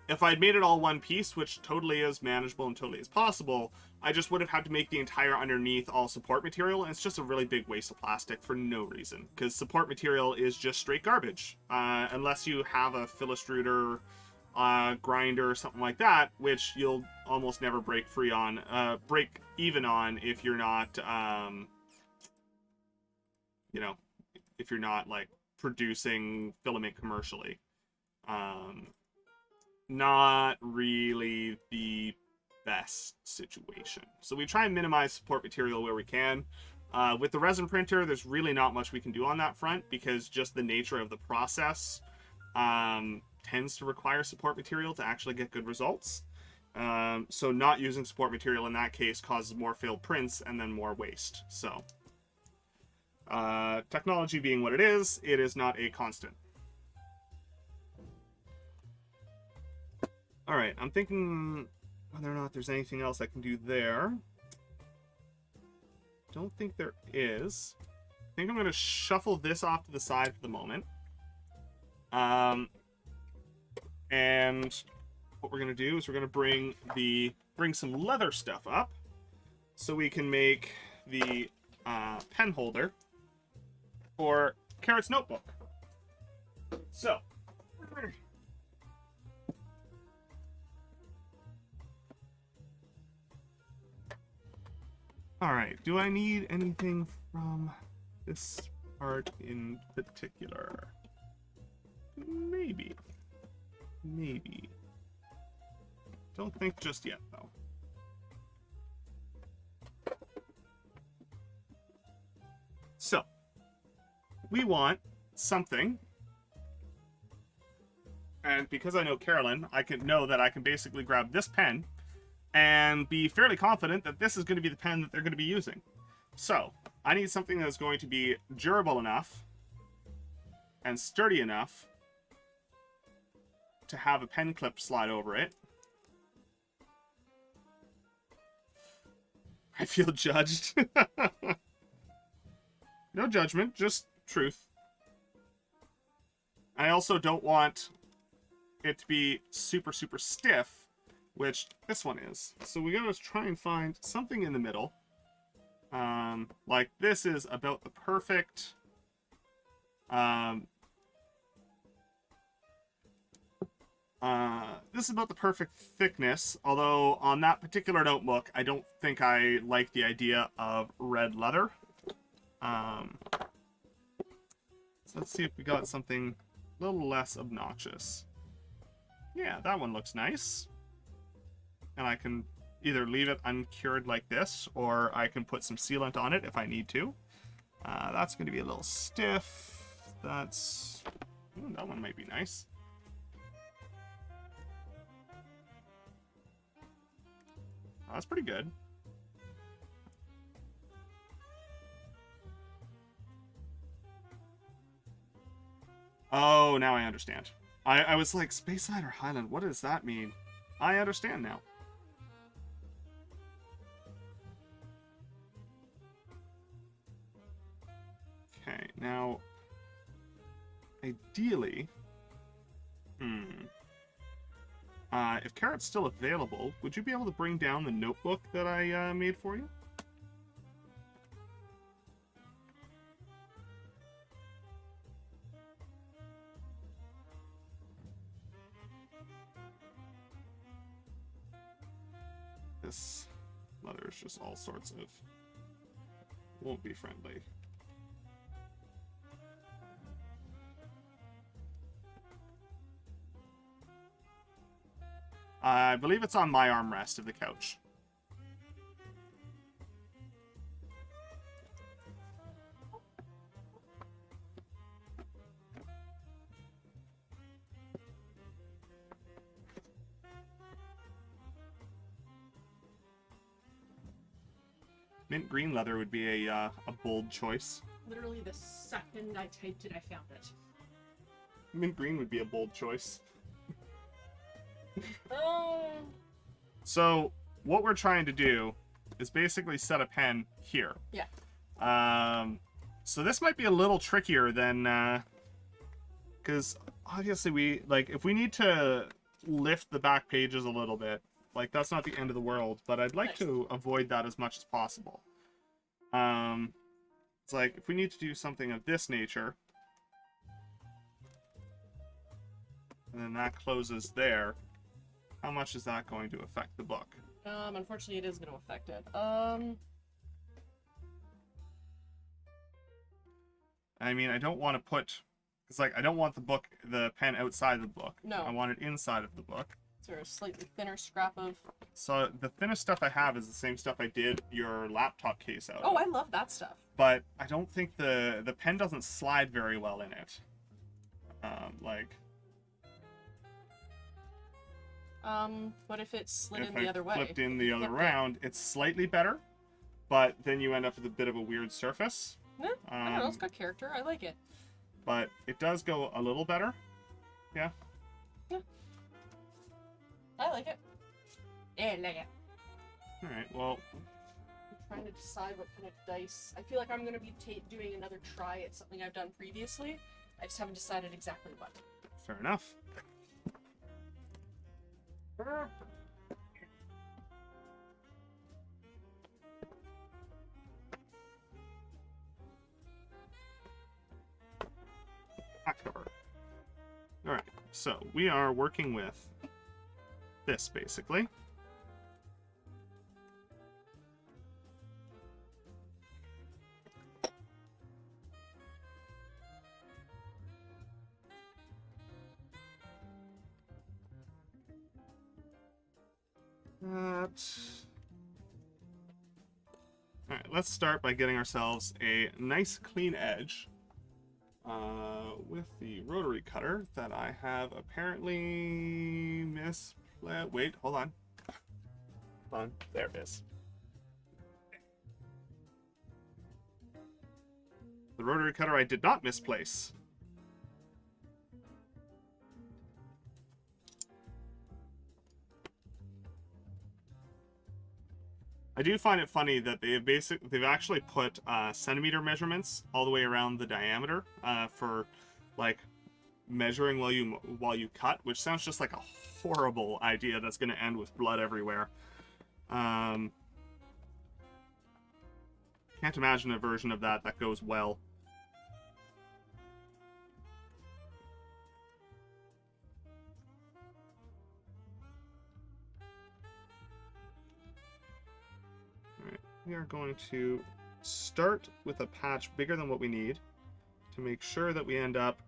if I'd made it all one piece, which totally is manageable and totally is possible, I just would have had to make the entire underneath all support material, and it's just a really big waste of plastic for no reason. Because support material is just straight garbage, unless you have a Phillistruder grinder or something like that, which you'll almost never break even on if you're not, if you're not like producing filament commercially. Not really the best situation. So we try and minimize support material where we can. With the resin printer, there's really not much we can do on that front because just the nature of the process tends to require support material to actually get good results. So not using support material in that case causes more failed prints and then more waste. So technology being what it is not a constant. All right, I'm thinking whether or not there's anything else I can do there. Don't think there is. I think I'm going to shuffle this off to the side for the moment. And what we're going to do is we're going to bring some leather stuff up so we can make the pen holder for Carrot's notebook. So, all right, do I need anything from this part in particular? Maybe. Maybe. Don't think just yet, though. So, we want something, and because I know Carolyn, I can know that I can basically grab this pen and be fairly confident that this is going to be the pen that they're going to be using. So, I need something that's going to be durable enough and sturdy enough to have a pen clip slide over it. I feel judged. No judgment, just truth. I also don't want it to be super, super stiff, which this one is. So we gotta try and find something in the middle. Like this is about the perfect this is about the perfect thickness, although on that particular notebook, I don't think I like the idea of red leather. So let's see if we got something a little less obnoxious. Yeah, that one looks nice. And I can either leave it uncured like this, or I can put some sealant on it if I need to. That's going to be a little stiff. That's... Ooh, that one might be nice. Oh, that's pretty good. Oh, now I understand. I was like, Speyside or Highland, what does that mean? I understand now. Okay, now, ideally, if Carrot's still available, would you be able to bring down the notebook that I made for you? This leather is just all sorts of... won't be friendly. I believe it's on my armrest of the couch. Mint green leather would be a bold choice. Literally the second I typed it, I found it. Mint green would be a bold choice. Oh. So, what we're trying to do is basically set a pen here. Yeah. So this might be a little trickier than... because, obviously, if we need to lift the back pages a little bit, like, that's not the end of the world, but I'd like to avoid that as much as possible. It's like, if we need to do something of this nature, and then that closes there, how much is that going to affect the book? Unfortunately, it is going to affect it. I mean, I don't want to put... It's like, I don't want the pen outside the book. No. I want it inside of the book. Is there a slightly thinner scrap of... So, the thinnest stuff I have is the same stuff I did your laptop case out of. Oh, I love that stuff. But I don't think the pen doesn't slide very well in it. What if it slid in If the I other way? flipped in the other Flipped it. round, it's slightly better, but then you end up with a bit of a weird surface. Yeah, I don't know, it's got character. I like it. But it does go a little better. Yeah. Yeah. I like it. Yeah, like it. Alright, well, I'm trying to decide what kind of dice. I feel like I'm gonna be doing another try at something I've done previously. I just haven't decided exactly what. fair enough. Back cover. Alright, so we are working with this, basically. Alright, let's start by getting ourselves a nice clean edge with the rotary cutter that I have apparently misplaced. Wait, hold on. Hold on. There it is. The rotary cutter I did not misplace. I do find it funny that they've actually put centimeter measurements all the way around the diameter for like measuring while you cut, which sounds just like a horrible idea that's going to end with blood everywhere. Can't imagine a version of that goes well. We are going to start with a patch bigger than what we need to make sure that we end up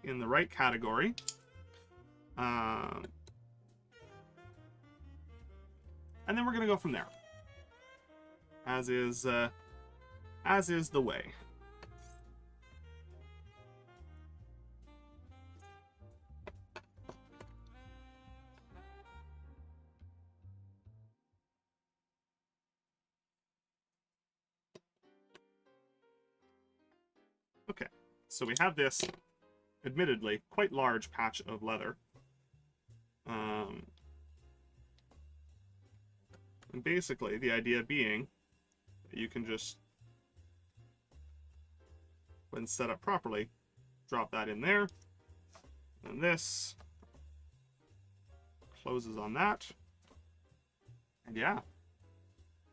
in the right category. And then we're going to go from there. As is the way. Okay, so we have this, admittedly, quite large patch of leather. And basically, the idea being that you can just, when set up properly, drop that in there. And this closes on that. And yeah,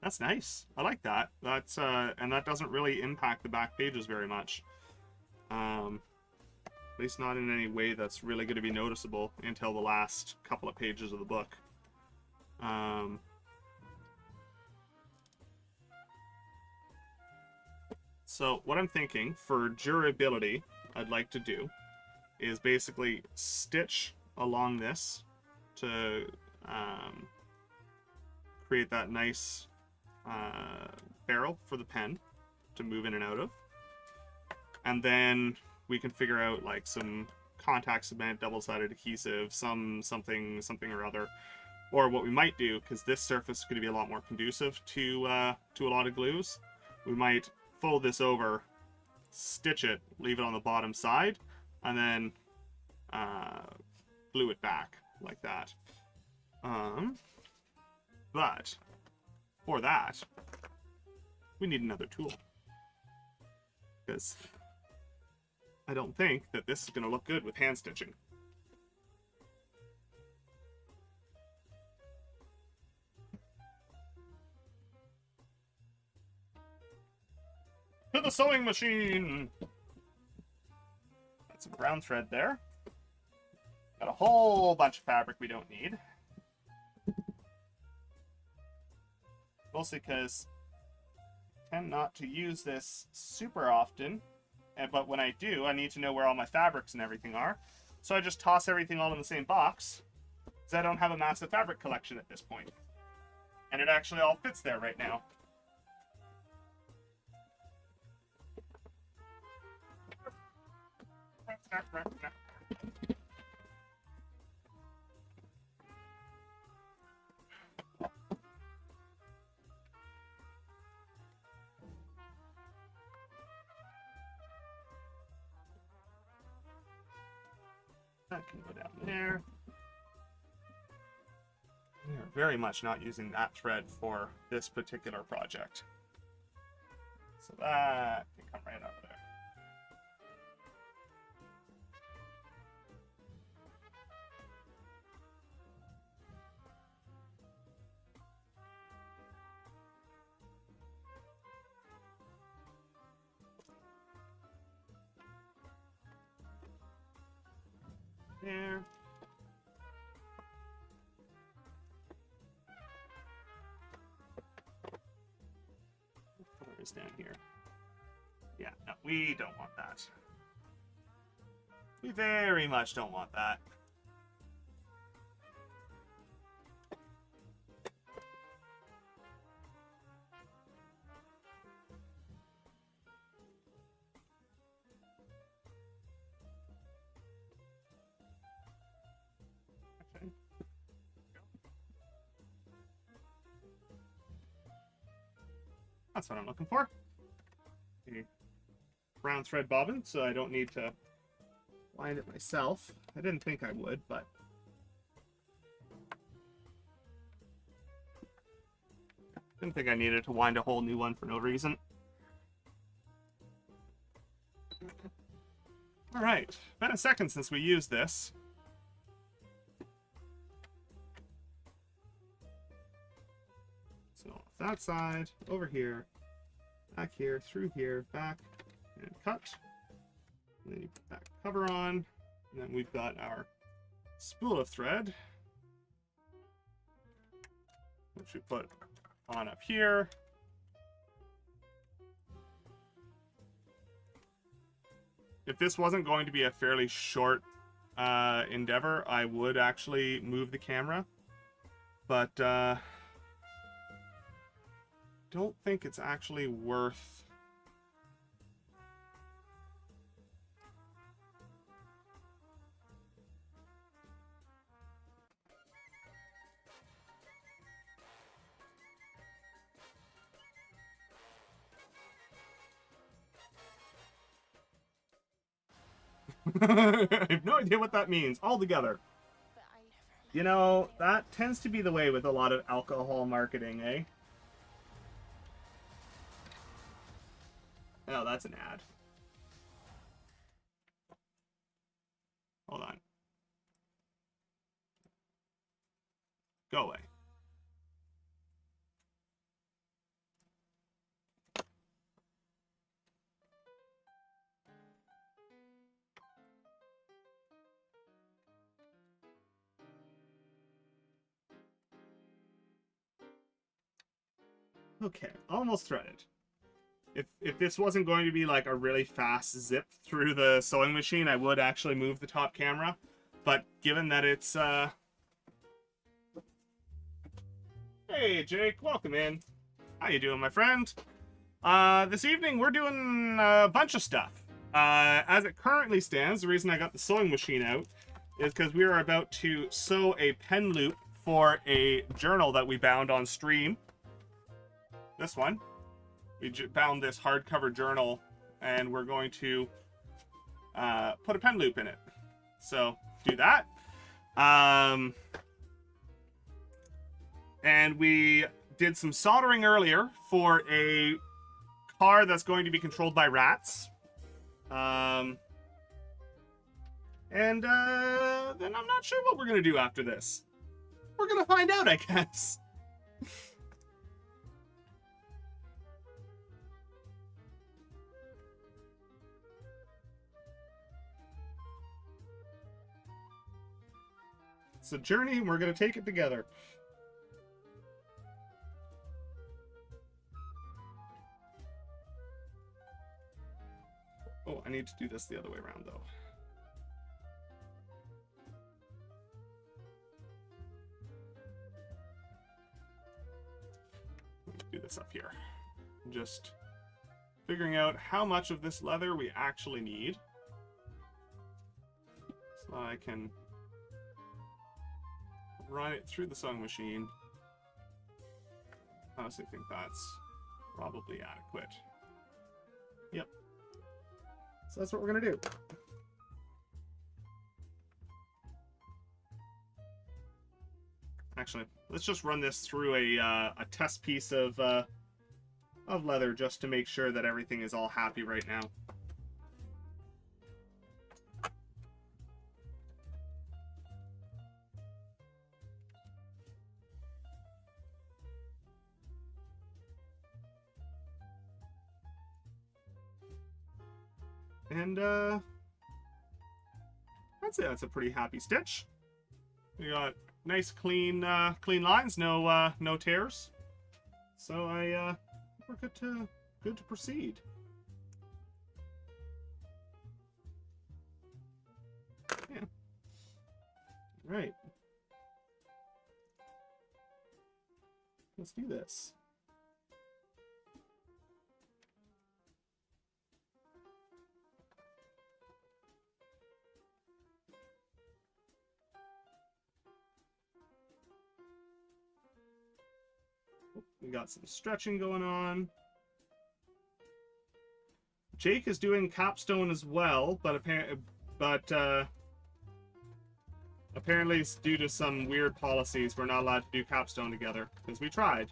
that's nice. I like that. That's and that doesn't really impact the back pages very much. At least not in any way that's really going to be noticeable until the last couple of pages of the book. So what I'm thinking for durability, I'd like to do is basically stitch along this to create that nice barrel for the pen to move in and out of. And then we can figure out like some contact cement, double-sided adhesive, something or other. Or what we might do, because this surface is going to be a lot more conducive to a lot of glues, we might fold this over, stitch it, leave it on the bottom side, and then glue it back like that. But for that, we need another tool. Because I don't think that this is going to look good with hand stitching. To the sewing machine! Got some brown thread there. Got a whole bunch of fabric we don't need. Mostly because I tend not to use this super often. But when I do, I need to know where all my fabrics and everything are. So I just toss everything all in the same box. Because I don't have a massive fabric collection at this point. And it actually all fits there right now. That can go down there. There very much not using that thread for this particular project. So that can come right out of there. There. What color is down here? Yeah, no, we don't want that. We very much don't want that. That's what I'm looking for. A brown thread bobbin, so I don't need to wind it myself. I didn't think I would, but didn't think I needed to wind a whole new one for no reason. All right, been a second since we used this. So that side, over here, back here, through here, back, and cut. And then you put that cover on, and then we've got our spool of thread, which we put on up here. If this wasn't going to be a fairly short endeavor, I would actually move the camera, but don't think it's actually worth I have no idea what that means altogether. You know, that tends to be the way with a lot of alcohol marketing, eh? Oh, that's an ad. Hold on. Go away. Okay, almost threaded. If this wasn't going to be like a really fast zip through the sewing machine, I would actually move the top camera. But given that it's Hey Jake, welcome in. How you doing, my friend? This evening we're doing a bunch of stuff. As it currently stands, the reason I got the sewing machine out is because we are about to sew a pen loop for a journal that we bound on stream. This one. We bound this hardcover journal, and we're going to put a pen loop in it. So, do that. And we did some soldering earlier for a car that's going to be controlled by rats. And then I'm not sure what we're going to do after this. We're going to find out, I guess. It's a journey, and we're going to take it together. Oh, I need to do this the other way around, though. Do this up here. Just figuring out how much of this leather we actually need. So I can run it through the sewing machine. I honestly think that's probably adequate. Yep. So that's what we're gonna do. Actually, let's just run this through a test piece of leather just to make sure that everything is all happy right now. And I'd say that's a pretty happy stitch. We got nice clean clean lines, no tears. So we're good to proceed. Yeah. Right. Let's do this. We got some stretching going on. Jake is doing capstone as well, but apparently it's due to some weird policies we're not allowed to do capstone together, because we tried.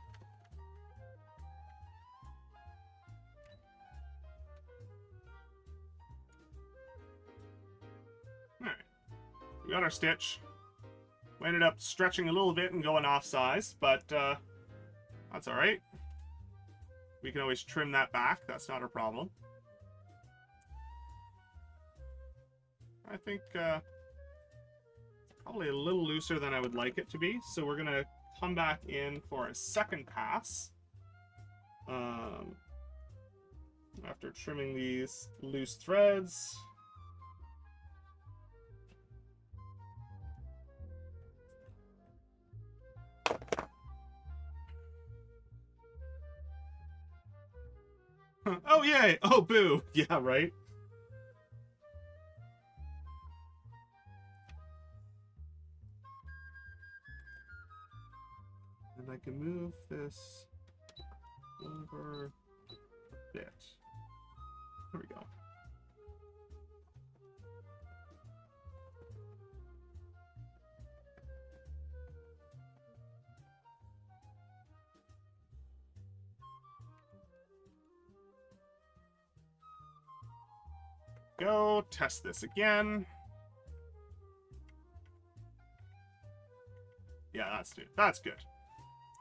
Alright. We got our stitch. We ended up stretching a little bit and going off size, but that's alright. We can always trim that back. That's not a problem. I think probably a little looser than I would like it to be. So we're going to come back in for a second pass. After trimming these loose threads. Oh, yay! Oh, boo! Yeah, right? And I can move this over a bit. There we go. Go test this again. Yeah, that's good.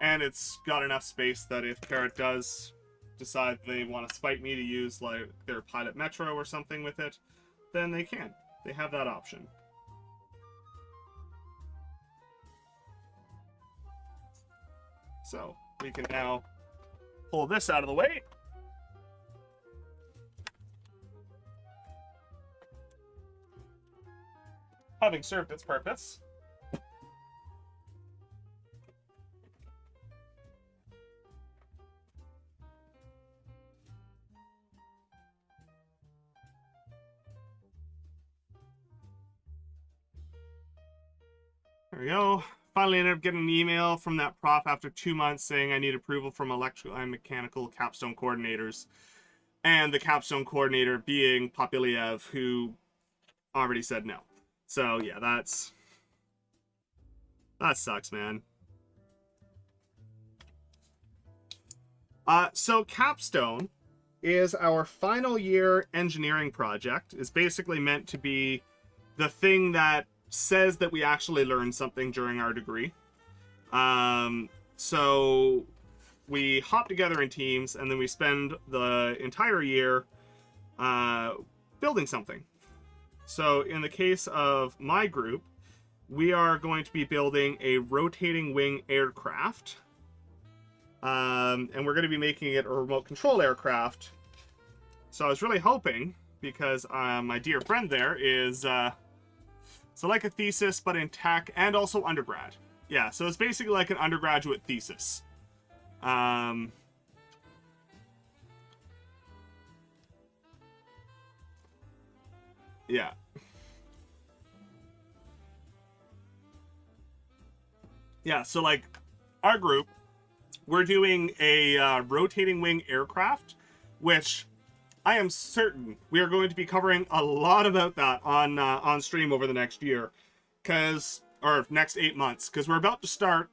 And it's got enough space that if Carrot does decide they want to spite me to use like their Pilot Metro or something with it, then they can. They have that option. So we can now pull this out of the way. Having served its purpose. There we go. Finally ended up getting an email from that prof after 2 months saying I need approval from electrical and mechanical capstone coordinators. And the capstone coordinator being Popiliev, who already said no. So yeah, that sucks, man. So capstone is our final year engineering project. It's basically meant to be the thing that says that we actually learned something during our degree. So we hop together in teams and then we spend the entire year building something. So in the case of my group, we are going to be building a rotating wing aircraft. And we're going to be making it a remote control aircraft. So I was really hoping, because my dear friend there is, so like a thesis, but in tech and also undergrad. Yeah, so it's basically like an undergraduate thesis. Yeah. Yeah, so like our group, we're doing a rotating wing aircraft, which I am certain we are going to be covering a lot about that on stream over the next year, or next 8 months, because we're about to start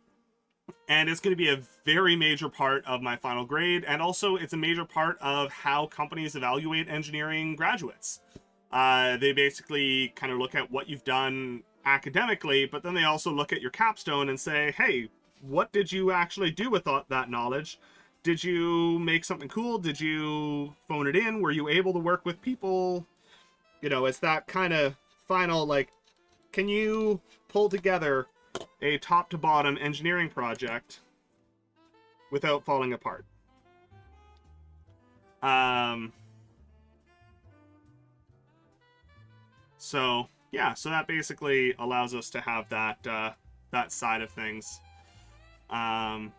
And it's going to be a very major part of my final grade. And also, it's a major part of how companies evaluate engineering graduates. They basically kind of look at what you've done academically, but then they also look at your capstone and say, hey, what did you actually do with that knowledge? Did you make something cool? Did you phone it in? Were you able to work with people? You know, it's that kind of final, like, can you pull together a top to bottom engineering project without falling apart? So yeah, so that basically allows us to have that that side of things. I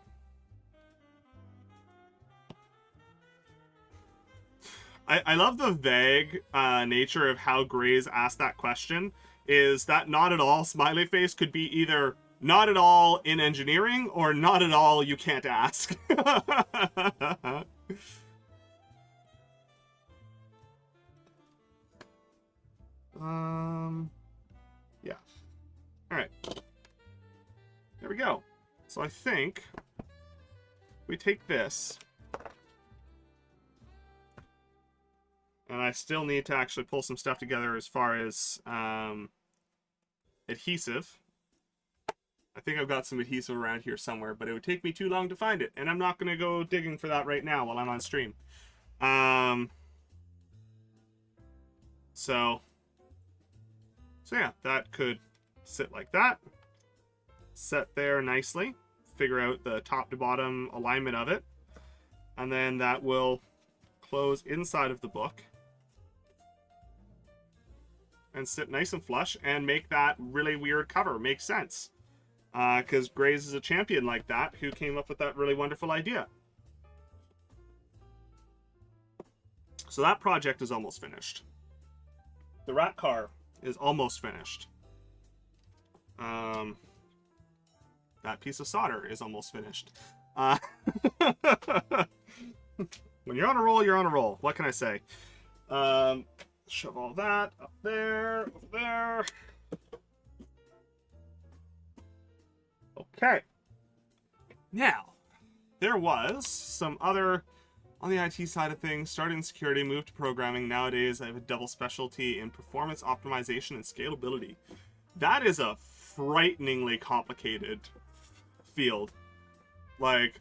love the vague nature of how Gray's asked that question. Is that not at all smiley face could be either not at all in engineering or not at all you can't ask. Yeah. All right. There we go. So I think we take this, and I still need to actually pull some stuff together as far as adhesive. I think I've got some adhesive around here somewhere, but it would take me too long to find it, and I'm not going to go digging for that right now while I'm on stream. So yeah, that could sit like that. Set there nicely. Figure out the top to bottom alignment of it. And then that will close inside of the book. And sit nice and flush and make that really weird cover make sense. Because Grays is a champion like that who came up with that really wonderful idea. So that project is almost finished. The rat car is almost finished. That piece of solder is almost finished. When you're on a roll, you're on a roll. What can I say? Shove all that up there, over there. Okay. Now, there was some other, on the IT side of things, started in security, moved to programming. Nowadays, I have a double specialty in performance optimization and scalability. That is a frighteningly complicated field. Like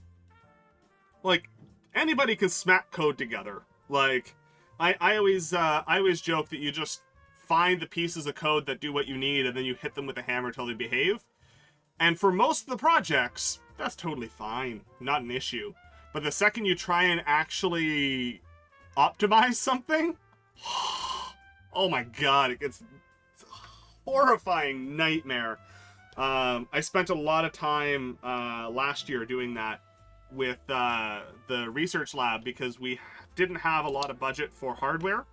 anybody can smack code together. Like, I always joke that you just find the pieces of code that do what you need, and then you hit them with a hammer till they behave. And for most of the projects, that's totally fine, not an issue. But the second you try and actually optimize something, oh my god, it's a horrifying nightmare. I spent a lot of time last year doing that with the research lab because we didn't have a lot of budget for hardware,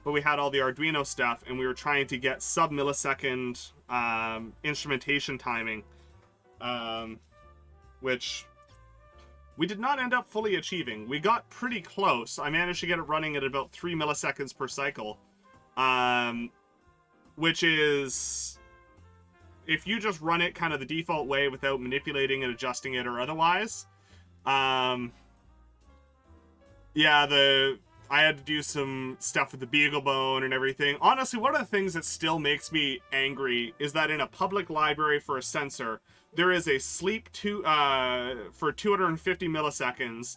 but we had all the Arduino stuff, and we were trying to get sub-millisecond instrumentation timing, which we did not end up fully achieving. We got pretty close. I managed to get it running at about 3 milliseconds per cycle, which is, if you just run it kind of the default way without manipulating and adjusting it or otherwise, yeah, I had to do some stuff with the beagle bone and everything. Honestly, one of the things that still makes me angry is that in a public library for a sensor, there is a sleep for 250 milliseconds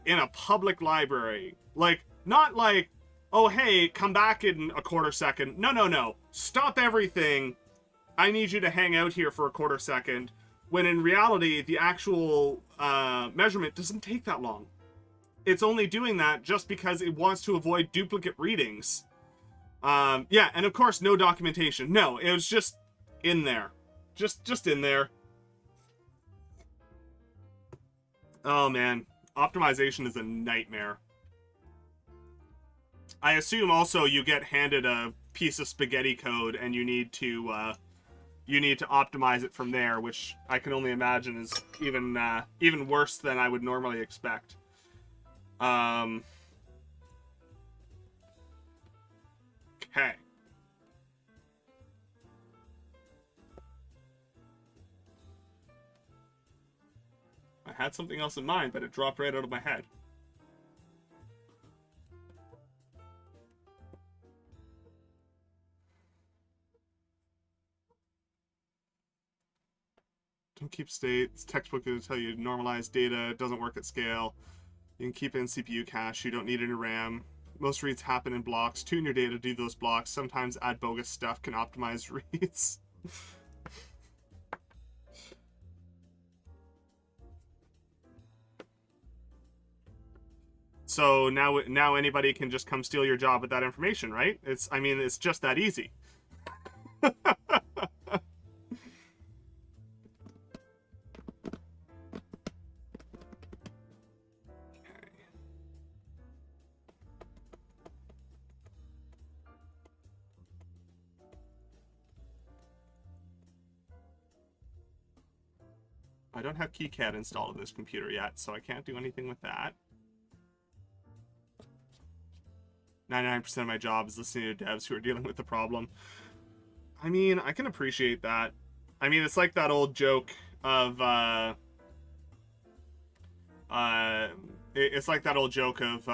in a public library. Like, not like, oh, hey, come back in a quarter second. No. Stop everything. I need you to hang out here for a quarter second. When in reality, the actual measurement doesn't take that long. It's only doing that just because it wants to avoid duplicate readings. Yeah, and of course, no documentation. No, it was just in there. Just in there. Oh man, optimization is a nightmare. I assume also you get handed a piece of spaghetti code and you need to optimize it from there, which I can only imagine is even worse than I would normally expect. Okay. had something else in mind, but it dropped right out of my head. Don't keep state. This textbook is going to tell you normalize data. It doesn't work at scale. You can keep it in CPU cache. You don't need any RAM. Most reads happen in blocks. Tune your data to do those blocks. Sometimes add bogus stuff can optimize reads. So now anybody can just come steal your job with that information, right? I mean, it's just that easy. I don't have KiCad installed on this computer yet, so I can't do anything with that. 99% of my job is listening to devs who are dealing with the problem. I mean, I can appreciate that. I mean, it's like that old joke of, it's like that old joke of,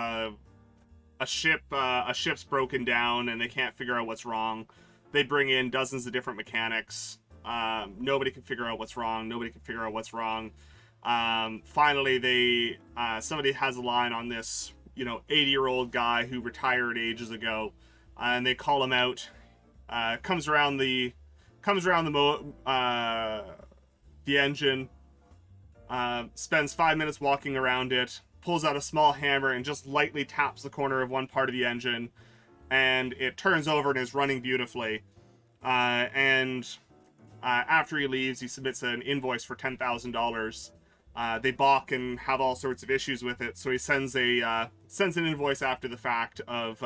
a ship's broken down and they can't figure out what's wrong. They bring in dozens of different mechanics. Nobody can figure out what's wrong. Nobody can figure out what's wrong. Finally, somebody has a line on this, 80-year-old guy who retired ages ago, and they call him out. Comes around the engine. Spends 5 minutes walking around it. Pulls out a small hammer and just lightly taps the corner of one part of the engine, and it turns over and is running beautifully. After he leaves, he submits an invoice for $10,000. They balk and have all sorts of issues with it, so he sends an invoice after the fact of,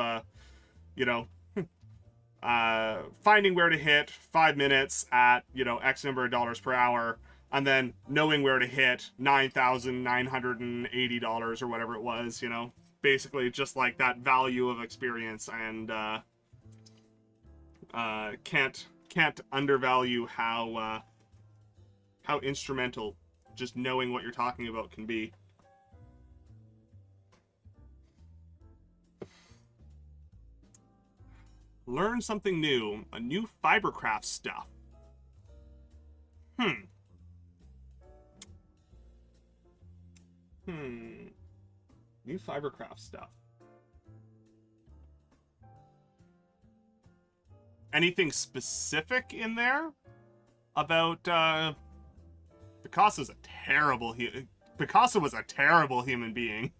finding where to hit 5 minutes at, X number of dollars per hour, and then knowing where to hit $9,980 or whatever it was, basically just like that value of experience, and can't undervalue how instrumental just knowing what you're talking about can be. Learn something new. A new fibercraft stuff. New fibercraft stuff. Anything specific in there about Picasso was a terrible human being.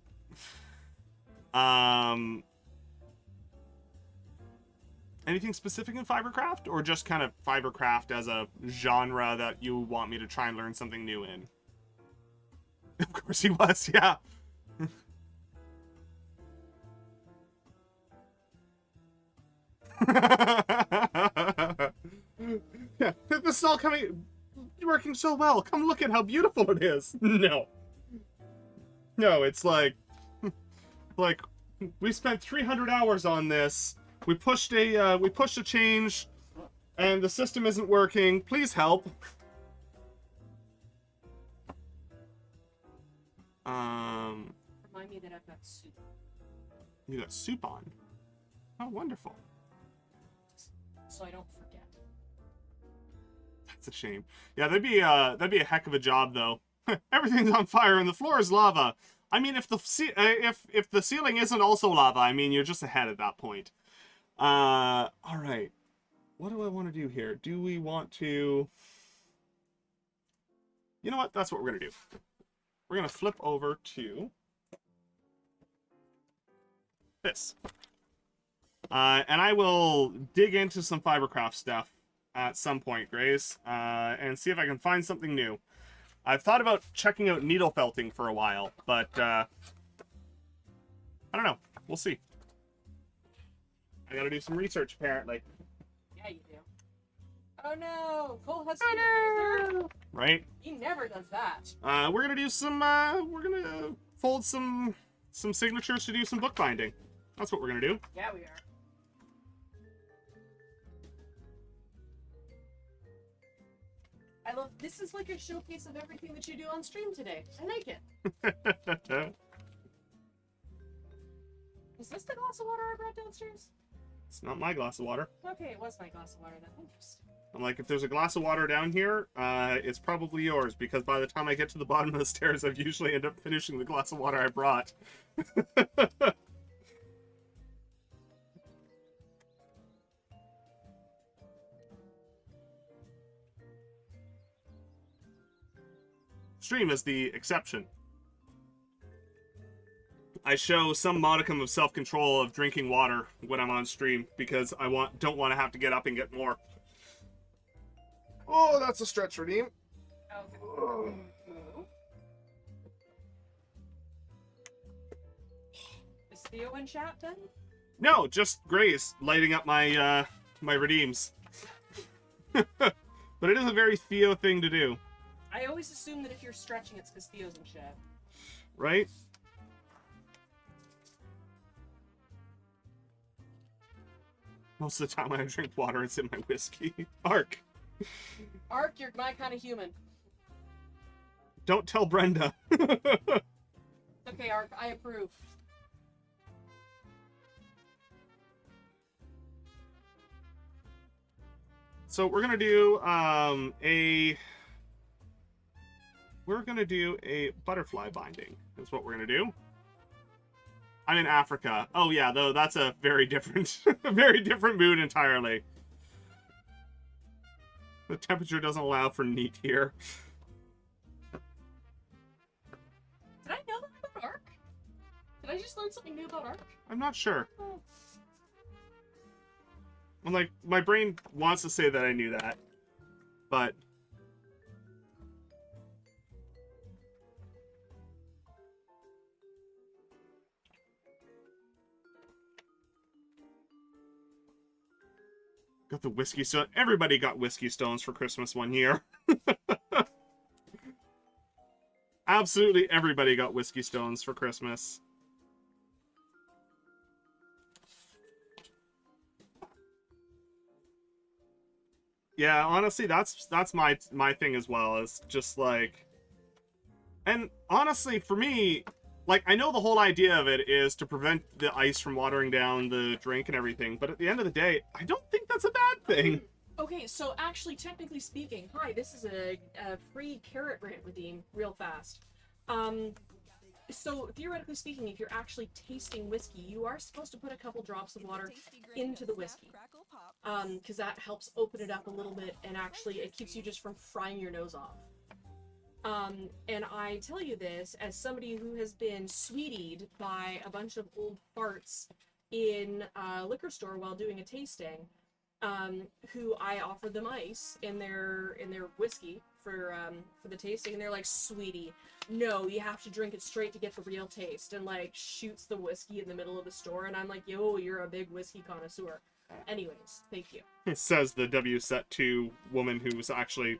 Anything specific in fibercraft, or just kind of fibercraft as a genre that you want me to try and learn something new in? Of course he was, yeah. Yeah, this is all working so well. Come look at how beautiful it is. No, it's like we spent 300 hours on this. We pushed a change, and the system isn't working. Please help. Remind me that I've got soup. You got soup on. Oh, wonderful. So I don't forget. That's a shame. Yeah, that'd be a heck of a job, though. Everything's on fire and the floor is lava. I mean, if the ceiling isn't also lava, I mean, you're just ahead at that point. All right. What do I want to do here? Do we want to... You know what? That's what we're going to do. We're going to flip over to this. And I will dig into some fibercraft stuff at some point, Grace, and see if I can find something new. I've thought about checking out needle felting for a while, but I don't know. We'll see. I gotta do some research, apparently. Yeah, you do. Oh no! Cole has Oh, no! Right? He never does that. We're gonna do some, we're gonna fold some signatures to do some bookbinding. That's what we're gonna do. Yeah, we are. I love, this is like a showcase of everything that you do on stream today. I like it. Is this the glass of water I brought downstairs? It's not my glass of water. Okay, it was my glass of water then. Interesting. I'm like, if there's a glass of water down here, it's probably yours, because by the time I get to the bottom of the stairs, I've usually end up finishing the glass of water I brought. Stream is the exception. I show some modicum of self-control of drinking water when I'm on stream, because I don't want to have to get up and get more. Oh, that's a stretch, Redeem. Okay. Is Theo in chat then? No, just Grace lighting up my my redeems. But it is a very Theo thing to do. I always assume that if you're stretching, it's because Theo's in chat. Right? Most of the time when I drink water, it's in my whiskey. Ark. Ark, you're my kind of human. Don't tell Brenda. Okay, Ark, I approve. So we're gonna do a butterfly binding. Is what we're gonna do. I'm in Africa. Oh yeah, though that's a very different, very different mood entirely. The temperature doesn't allow for neat here. Did I know that about Ark? Did I just learn something new about Ark? I'm not sure. Oh. I'm like, my brain wants to say that I knew that, but got the whiskey stone. Everybody got whiskey stones for Christmas one year. Absolutely everybody got whiskey stones for Christmas. Yeah, honestly, that's my thing as well. Is just like, and honestly, for me, like, I know the whole idea of it is to prevent the ice from watering down the drink and everything, but at the end of the day, I don't think that's a bad thing. Okay, so actually, technically speaking, hi, this is a free carrot rant redeem, real fast. So theoretically speaking, if you're actually tasting whiskey, you are supposed to put a couple drops of water into the whiskey, because that helps open it up a little bit, and actually it keeps you just from frying your nose off. And I tell you this as somebody who has been sweetied by a bunch of old farts in a liquor store while doing a tasting, who I offered them ice in their whiskey for the tasting, and they're like, "Sweetie, no, you have to drink it straight to get the real taste," and like shoots the whiskey in the middle of the store, and I'm like, "Yo, you're a big whiskey connoisseur." Anyways, thank you. It says the W-Set2 woman who's actually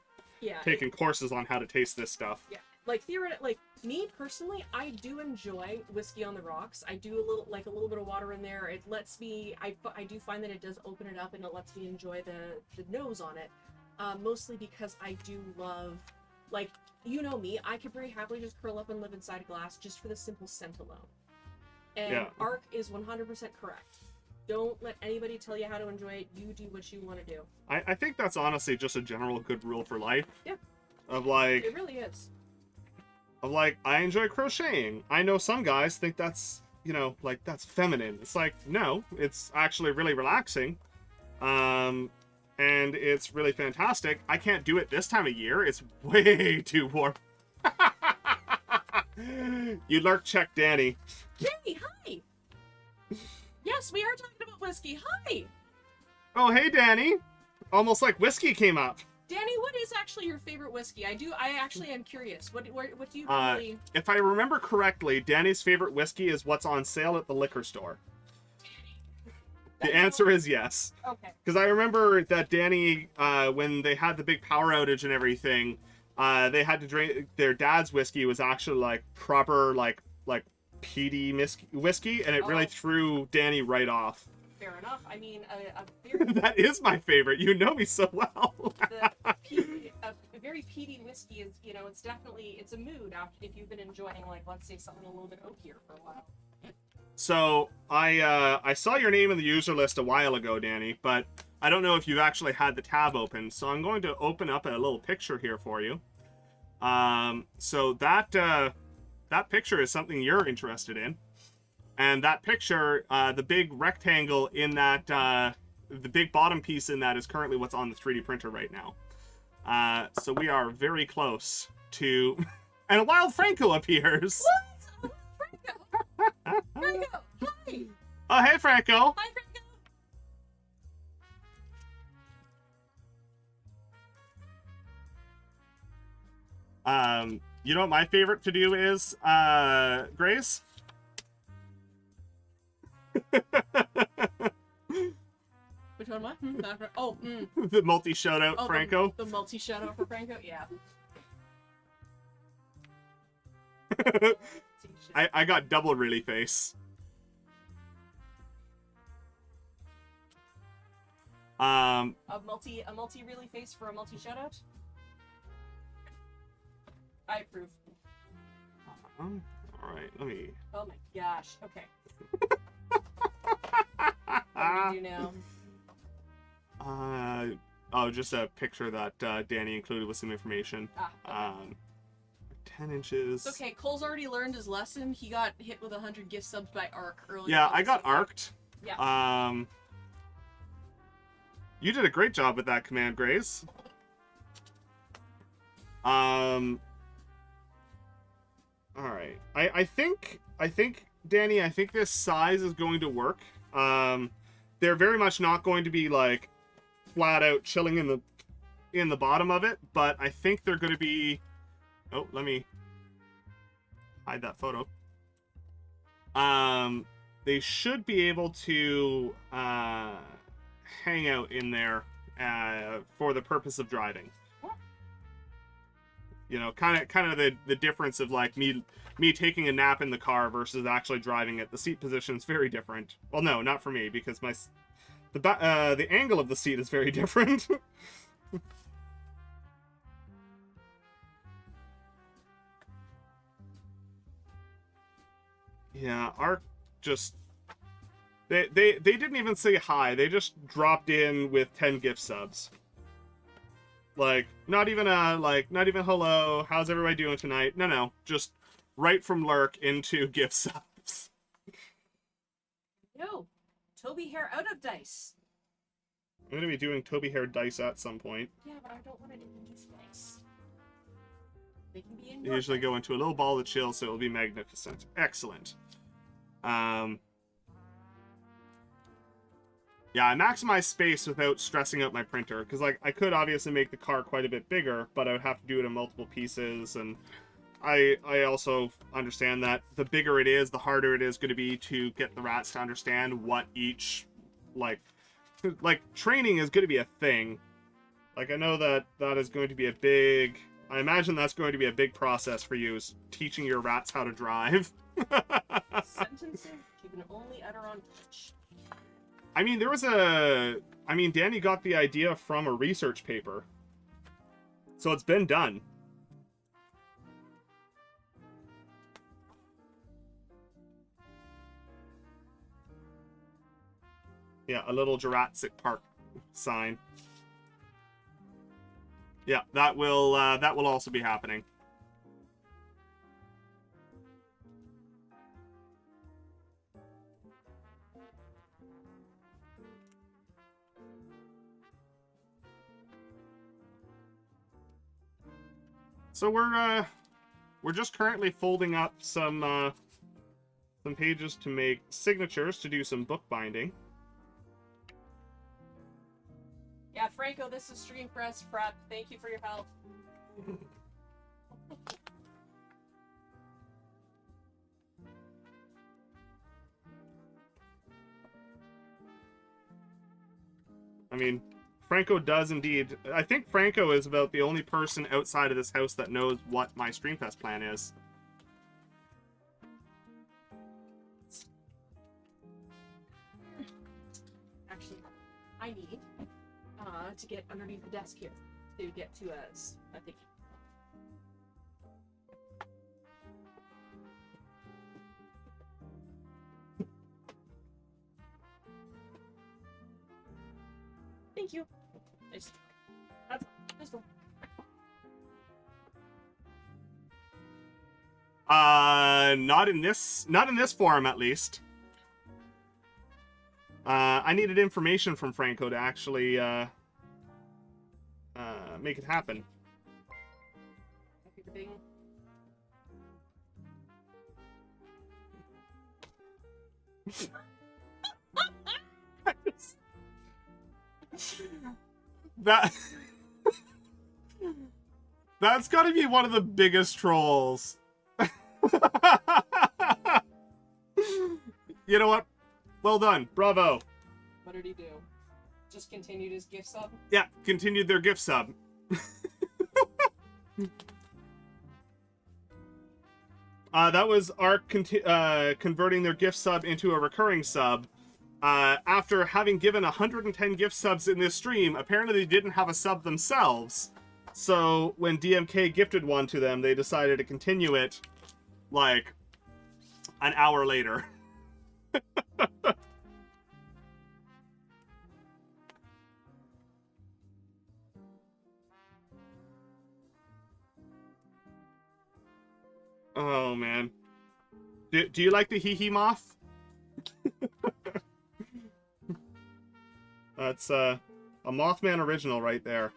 taking courses on how to taste this stuff. Yeah, like theoretically, like me personally, I do enjoy whiskey on the rocks. I do a little bit of water in there. It lets me. I do find that it does open it up, and it lets me enjoy the nose on it. Mostly because I do love, like, you know me, I could very happily just curl up and live inside a glass just for the simple scent alone. And Ark is 100% correct. Don't let anybody tell you how to enjoy it. You do what you want to do. I think that's honestly just a general good rule for life. Yeah. Of like... It really is. Of like, I enjoy crocheting. I know some guys think that's, you know, like, that's feminine. It's like, no, it's actually really relaxing. And it's really fantastic. I can't do it this time of year. It's way too warm. You lurk check Danny. Danny, hi! Yes, we are talking about whiskey. Hi! Oh, hey, Danny. Almost like whiskey came up. Danny, what is actually your favorite whiskey? I actually am curious. What do you really... If I remember correctly, Danny's favorite whiskey is what's on sale at the liquor store. The answer is yes. Okay. Because I remember that Danny, when they had the big power outage and everything, they had to drink their dad's whiskey was actually like proper like peaty whiskey, and it really threw Danny right off. Fair enough. I mean, a very, that is my favorite. You know me so well. a very very peaty whiskey is, you know, it's definitely, it's a mood after if you've been enjoying, like, let's say something a little bit oakier for a while. So I saw your name in the user list a while ago, Danny, but I don't know if you've actually had the tab open. So I'm going to open up a little picture here for you. So that picture is something you're interested in, and that picture, the big rectangle in that, the big bottom piece in that is currently what's on the 3D printer right now. So we are very close to, and a wild Franco appears. What? Franco! Franco! Hi! Oh, hey, Franco! Hi, Franco! You know what my favorite to do is, Grace? Which one? What? Oh, The multi-shout-out oh, Franco. The multi-shadow for Franco? Yeah. I got double really face. A multi really face for a multi shoutout. I approve. All right, let me. Oh my gosh. Okay. What do we do now? Oh, just a picture that Danny included with some information. Okay. 10 inches. It's okay. Cole's already learned his lesson. He got hit with 100 gift subs by Arc earlier. Yeah, I got arced. Yeah. You did a great job with that command, Grace. All right. I think Danny, I think this size is going to work. They're very much not going to be like flat out chilling in the bottom of it, but I think they're going to be. Oh, let me hide that photo. They should be able to hang out in there for the purpose of driving. You know, kind of the difference of like me taking a nap in the car versus actually driving it. The seat position is very different. Well, no, not for me, because the angle of the seat is very different. Yeah, Arc just they didn't even say hi. They just dropped in with 10 gift subs. Like, not even hello, how's everybody doing tonight? No, just right from lurk into gift subs. Yo, Toby Hair out of dice. I'm gonna be doing Toby Hair dice at some point. Yeah, but I don't want it in these dice. They can be in They your usually dice. go into a little ball of chill, so it'll be magnificent. Excellent. Yeah, I maximize space without stressing out my printer, because like I could obviously make the car quite a bit bigger, but I would have to do it in multiple pieces, and I also understand that the bigger it is, the harder it is going to be to get the rats to understand what each like training is going to be a thing. Like I know that is going to be a big. I imagine that's going to be a big process for you, is teaching your rats how to drive. Sentences you can only utter on pitch. I mean, Danny got the idea from a research paper. So it's been done. Yeah, a little Jurassic Park sign. Yeah, that will also be happening. So we're just currently folding up some pages to make signatures to do some bookbinding. Yeah, Franco, this is Stream Press Prep. Thank you for your help. I mean, Franco does indeed. I think Franco is about the only person outside of this house that knows what my Streamfest plan is. Actually, I need to get underneath the desk here. to get to us, I think. Thank you. Nice. That's all. Not in this forum, at least. I needed information from Franco to actually, make it happen. That's gotta be one of the biggest trolls. You know what? Well done. Bravo. What did he do? Just continued his gift sub? Yeah, continued their gift sub. That was our converting their gift sub into a recurring sub. After having given 110 gift subs in this stream, apparently they didn't have a sub themselves. So when DMK gifted one to them, they decided to continue it, like, an hour later. Oh, man. Do you like the hee-hee moth? That's, a Mothman original right there.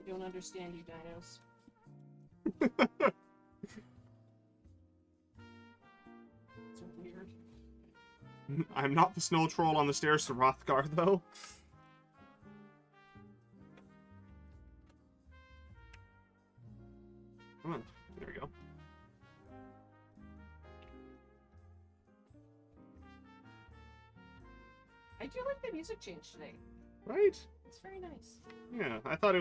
I don't understand you, dinos. So weird. I'm not the snow troll on the stairs to Rothgar, though. Come on. There we go. I do like the music change today. Right? It's very nice. Yeah, I thought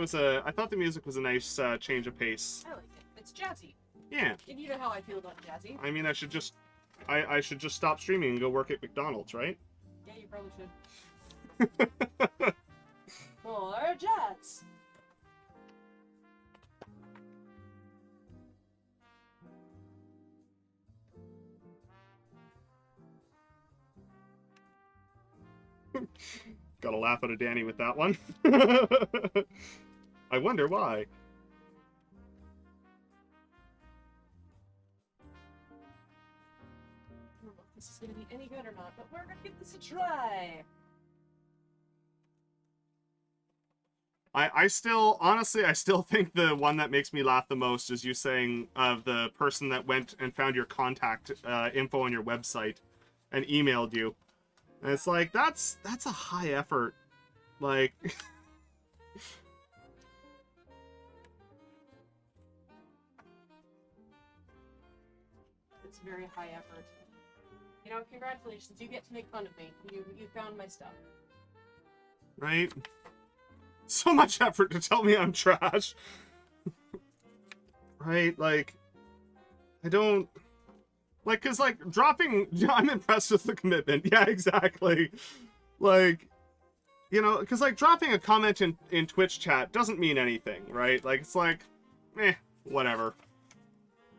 the music was a nice change of pace. I like it. It's jazzy. Yeah. And you know how I feel about jazzy. I mean, I should just stop streaming and go work at McDonald's, right? Yeah, you probably should. More jazz. Gotta laugh out of Danny with that one. I wonder why. I don't know if this is gonna be any good or not, but we're gonna give this a try. I still, honestly, I still think the one that makes me laugh the most is you saying of the person that went and found your contact info on your website and emailed you. And it's like, that's a high effort. Like... It's very high effort. You know, congratulations, you get to make fun of me. You found my stuff. Right? So much effort to tell me I'm trash. Right? Like, I don't... Like, cause, like, dropping... I'm impressed with the commitment. Yeah, exactly. Like, you know, cause, like, dropping a comment in Twitch chat doesn't mean anything, right? Like, it's like, whatever.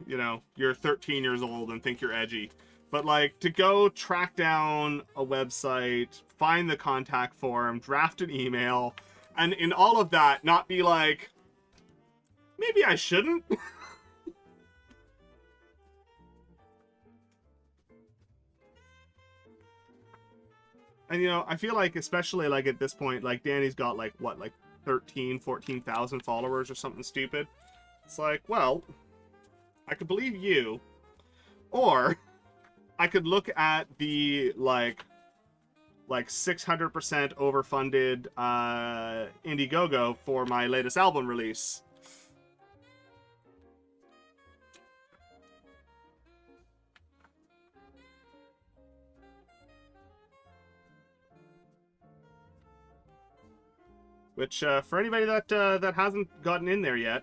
You know, you're 13 years old and think you're edgy. But, like, to go track down a website, find the contact form, draft an email, and in all of that, not be like, maybe I shouldn't? And, you know, I feel like, especially, like, at this point, like, Danny's got, like, what, like, 14,000 followers or something stupid? It's like, well, I could believe you, or I could look at the, like 600% overfunded Indiegogo for my latest album release. Which, for anybody that hasn't gotten in there yet,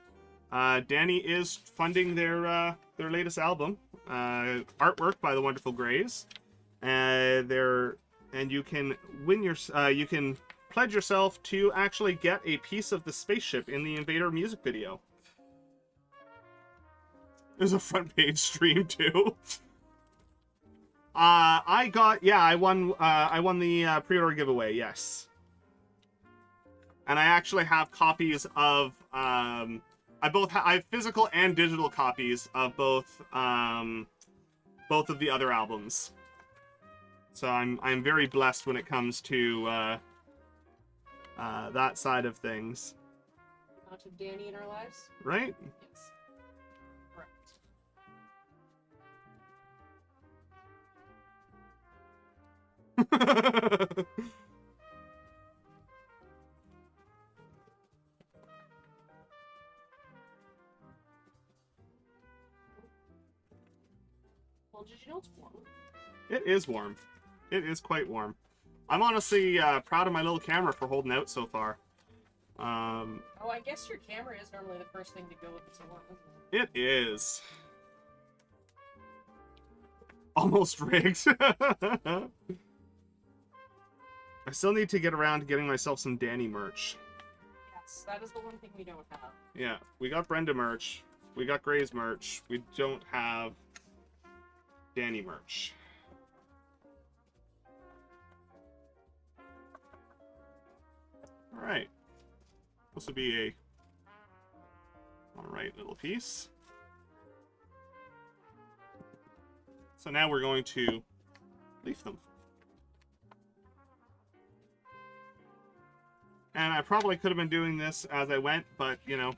Danny is funding their latest album, artwork by the Wonderful Greys. And you can win your pledge yourself to actually get a piece of the spaceship in the Invader music video. There's a front page stream too. I won the pre-order giveaway, yes. And I actually have copies of I have physical and digital copies of both of the other albums. So I'm very blessed when it comes to that side of things. Out of Danny in our lives? Right? Yes. Correct. Well, did you know it's warm? It is warm. It is quite warm. I'm honestly proud of my little camera for holding out so far. Oh, I guess your camera is normally the first thing to go with it's so warm, isn't It is. Almost rigged. I still need to get around to getting myself some Danny merch. Yes, that is the one thing we don't have. Yeah, we got Brenda merch. We got Gray's merch. We don't have Danny merch. Alright. This will be a alright little piece. So now we're going to leaf them. And I probably could have been doing this as I went, but, you know.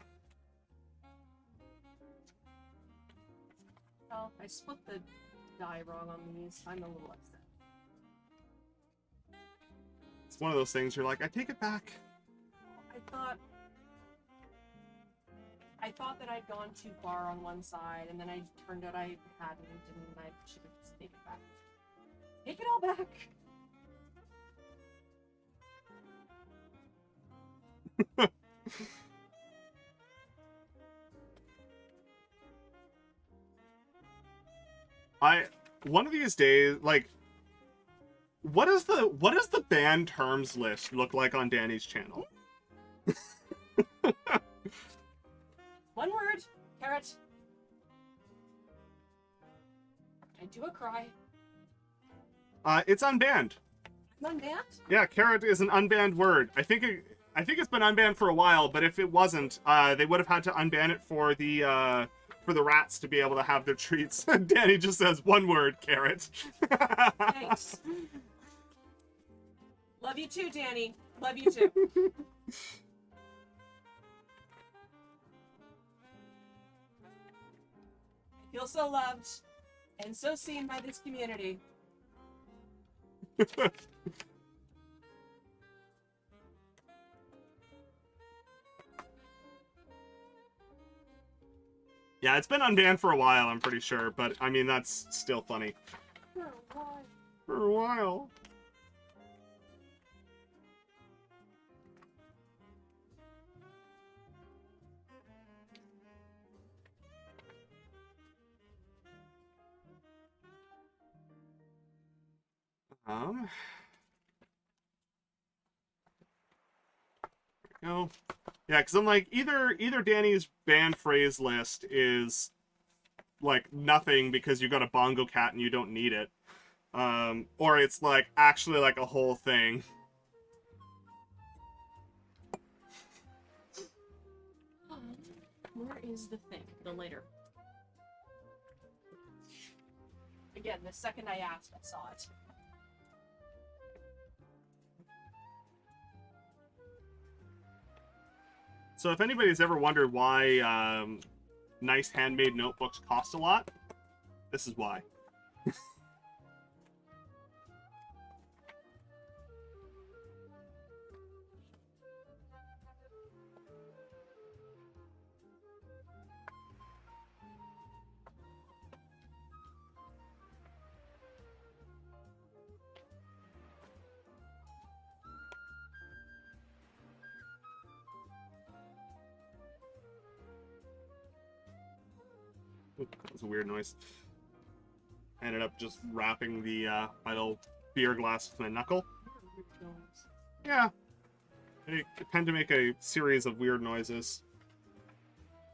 Oh, I split the die wrong on these. I'm a little upset. It's one of those things you're like, I take it back. I thought that I'd gone too far on one side, and then I turned out I hadn't, and I should have just taken it back. Take it all back! One of these days, like, what does the band terms list look like on Danny's channel? One word, carrot. I do a cry. It's unbanned. I'm unbanned? Yeah, carrot is an unbanned word. I think it's been unbanned for a while, but if it wasn't, they would have had to unban it for the rats to be able to have their treats. Danny just says one word, carrot. Thanks. Love you too, Danny. Love you too. I feel so loved and so seen by this community. Yeah, it's been unbanned for a while, I'm pretty sure, but I mean, that's still funny. For a while. For a while. There we go. Yeah, because I'm like, either Danny's banned phrase list is like nothing because you got a bongo cat and you don't need it, or it's like actually like a whole thing. Where is the thing? The later. Again, the second I asked, I saw it. So if anybody's ever wondered why nice handmade notebooks cost a lot, this is why. That was a weird noise. I ended up just wrapping the my little beer glass with my knuckle. Yeah. I tend to make a series of weird noises.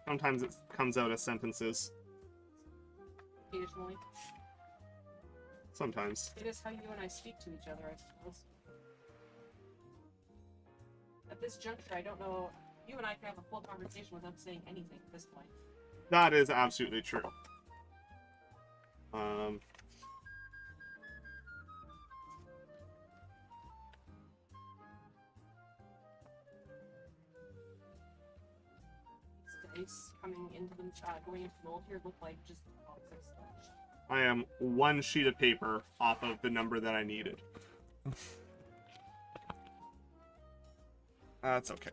Sometimes it comes out as sentences. Occasionally. Sometimes. It is how you and I speak to each other, I suppose. At this juncture, I don't know. You and I can have a full conversation without saying anything at this point. That is absolutely true. These dice coming into the going into the mold here look like just toxic sludge. I am one sheet of paper off of the number that I needed. That's okay.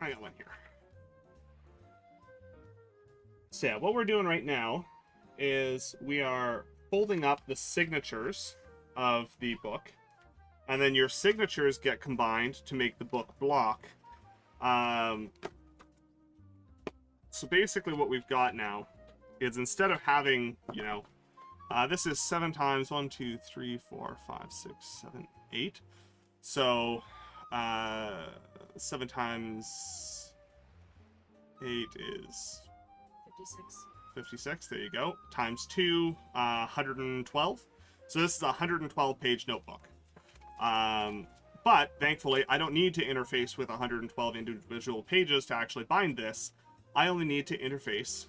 I got one here. So yeah, what we're doing right now is we are folding up the signatures of the book, and then your signatures get combined to make the book block. So basically what we've got now is, instead of having, you know, this is 7 times 1, 2, 3, 4, 5, 6, 7, 8. So 7 times 8 is 56. 56. There you go. Times 2, 112. So this is a 112 page notebook. But thankfully, I don't need to interface with 112 individual pages to actually bind this. I only need to interface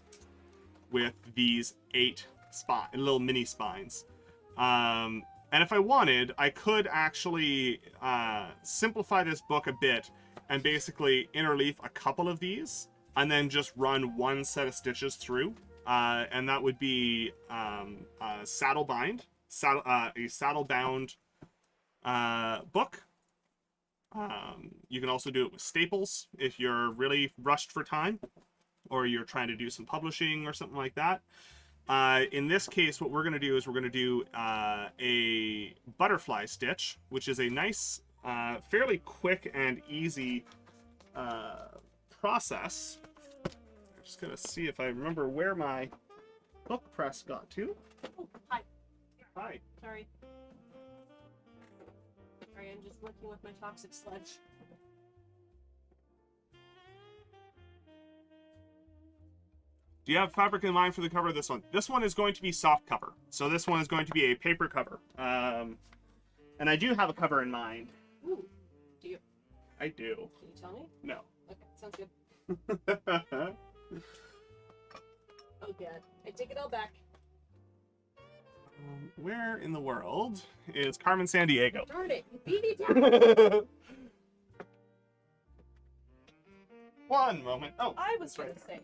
with these 8 little mini spines. And if I wanted, I could actually simplify this book a bit and basically interleaf a couple of these and then just run one set of stitches through. And that would be a saddle-bound book. You can also do it with staples if you're really rushed for time, or you're trying to do some publishing or something like that. In this case, what we're going to do is we're going to do a butterfly stitch, which is a nice, fairly quick and easy process. I'm just going to see if I remember where my book press got to. Oh, hi. Hi. Sorry. Sorry, I'm just working with my toxic sludge. Do you have fabric in mind for the cover of this one? This one is going to be soft cover. So this one is going to be a paper cover. And I do have a cover in mind. Ooh. Do you? I do. Can you tell me? No. Okay, sounds good. Oh, God. I take it all back. Where in the world is Carmen Sandiego? Darn it. You beat me down. One moment. Oh, I was right going to say.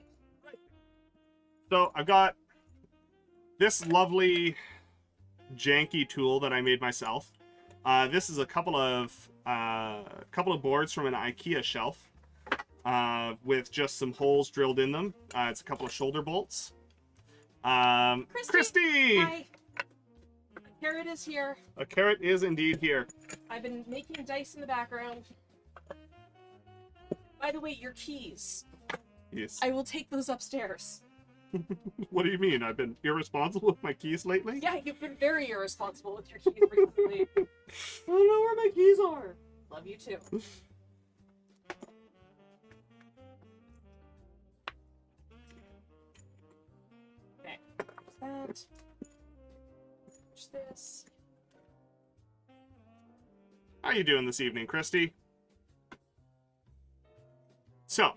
So I've got this lovely janky tool that I made myself. This is a couple of boards from an IKEA shelf with just some holes drilled in them. It's a couple of shoulder bolts. Christy! Hi. A carrot is here. A carrot is indeed here. I've been making dice in the background. By the way, your keys. Yes. I will take those upstairs. What do you mean? I've been irresponsible with my keys lately? Yeah, you've been very irresponsible with your keys recently. I don't know where my keys are. Love you too. Okay, there's that. There's this. How you doing this evening, Christy? So,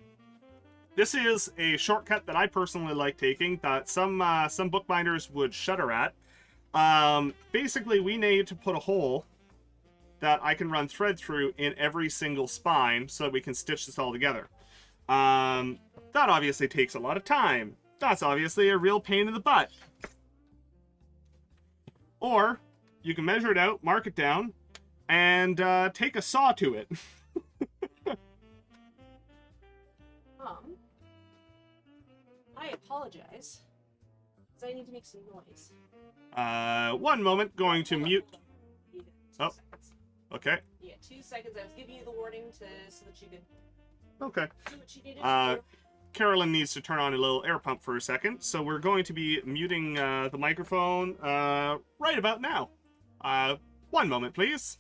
this is a shortcut that I personally like taking that some bookbinders would shudder at. Basically, we need to put a hole that I can run thread through in every single spine so that we can stitch this all together. That obviously takes a lot of time. That's obviously a real pain in the butt. Or, you can measure it out, mark it down, and take a saw to it. I apologize, because I need to make some noise. One moment, going to mute. Two Oh. seconds. Okay. Yeah, 2 seconds. I was giving you the warning so that you could Okay. do what you needed to do. Carolyn needs to turn on a little air pump for a second, so we're going to be muting the microphone right about now. One moment, please.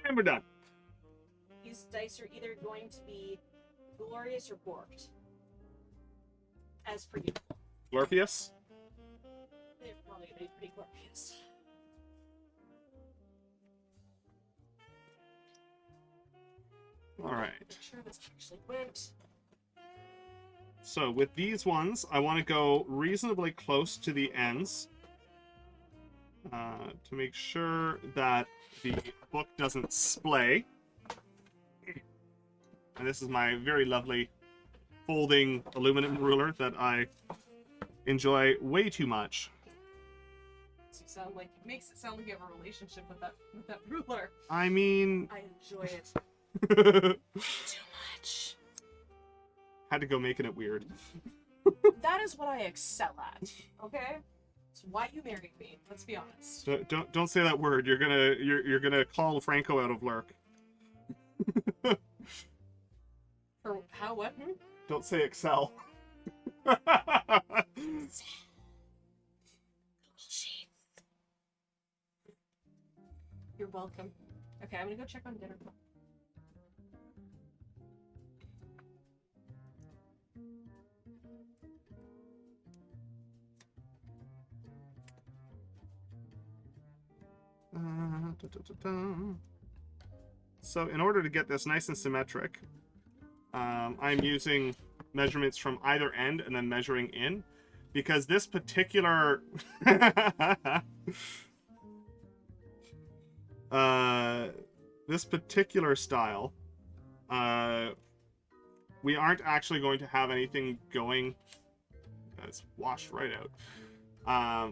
And we're done. These dice are either going to be glorious or borked. As per you. Glorpius? They're probably going to be pretty glorious. Alright. Make sure this actually went. So with these ones, I want to go reasonably close to the ends to make sure that the book doesn't splay. And this is my very lovely folding aluminum ruler that I enjoy way too much. Makes it sound like you have a relationship with that ruler. I mean... I enjoy it. Too Much. Had to go making it weird. That is what I excel at. Okay? It's why you married me. Let's be honest. Don't say that word. You're gonna call Franco out of Lurk. For how? What? Don't say excel. You're welcome. Okay, I'm gonna go check on dinner. So in order to get this nice and symmetric, I'm using measurements from either end and then measuring in, because this particular this particular style, we aren't actually going to have anything going. It's washed right out.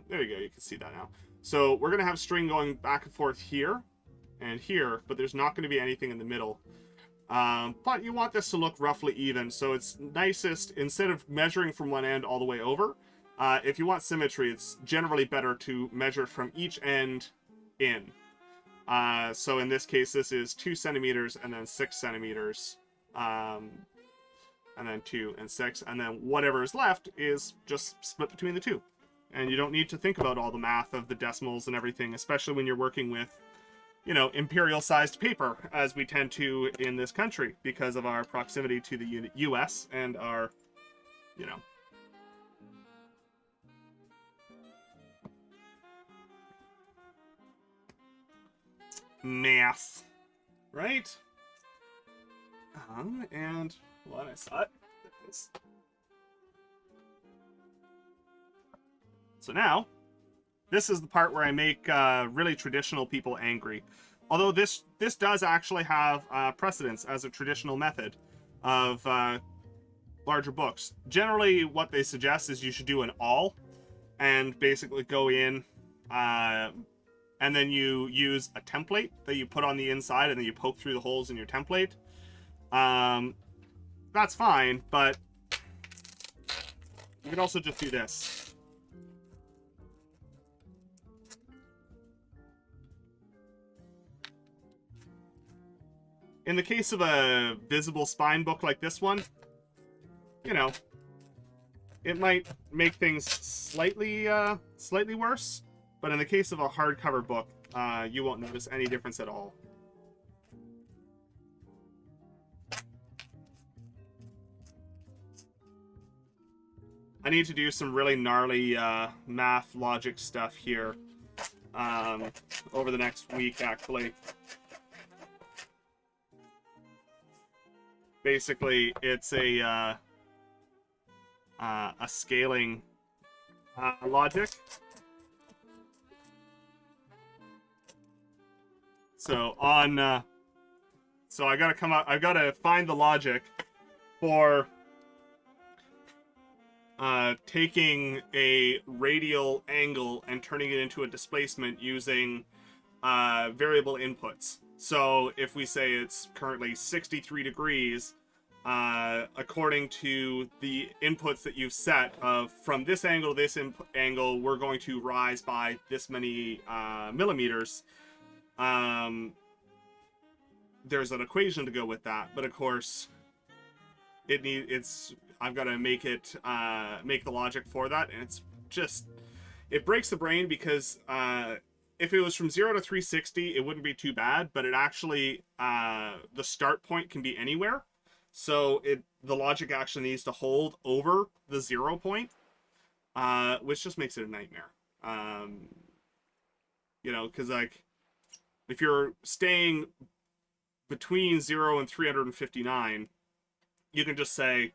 There you go, you can see that now. So we're going to have string going back and forth here and here, but there's not going to be anything in the middle. But you want this to look roughly even, so it's nicest, instead of measuring from one end all the way over, if you want symmetry, it's generally better to measure from each end in. So in this case, this is 2 centimeters and then 6 centimeters, and then 2 and 6, and then whatever is left is just split between the two. And you don't need to think about all the math of the decimals and everything, especially when you're working with, you know, imperial-sized paper, as we tend to in this country, because of our proximity to the U.S. and our, you know... math. Right? And... hold on, I saw it. So now, this is the part where I make really traditional people angry. Although this does actually have precedence as a traditional method of larger books. Generally, what they suggest is you should do an awl and basically go in, and then you use a template that you put on the inside and then you poke through the holes in your template. That's fine, but you could also just do this. In the case of a visible spine book like this one, you know, it might make things slightly worse, but in the case of a hardcover book, you won't notice any difference at all. I need to do some really gnarly math logic stuff here over the next week, actually. Basically, it's a scaling logic. So on, so I gotta come out. I gotta find the logic for taking a radial angle and turning it into a displacement using variable inputs. So if we say it's currently 63 degrees, according to the inputs that you've set of from this angle to this angle, we're going to rise by this many millimeters. There's an equation to go with that, but of course, I've got to make it make the logic for that, and it's just it breaks the brain because if it was from 0 to 360, it wouldn't be too bad, but it actually the start point can be anywhere, so the logic actually needs to hold over the 0 point, which just makes it a nightmare. You know, because like if you're staying between 0 and 359, you can just say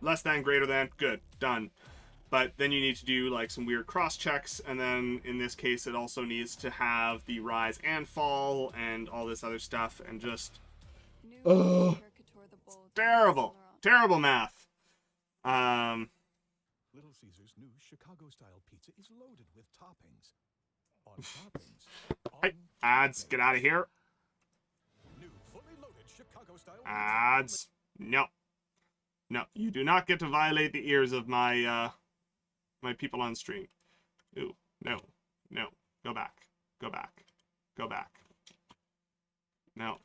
less than, greater than, good, done. But then you need to do like some weird cross checks, and then in this case it also needs to have the rise and fall and all this other stuff, and just terrible math. Little Caesar's new Chicago-style pizza is loaded with toppings. On toppings. Hey, ads, get out of here. New fully loaded Chicago-style pizza. Ads. No, you do not get to violate the ears of my my people on stream. Ooh, no, go back. No,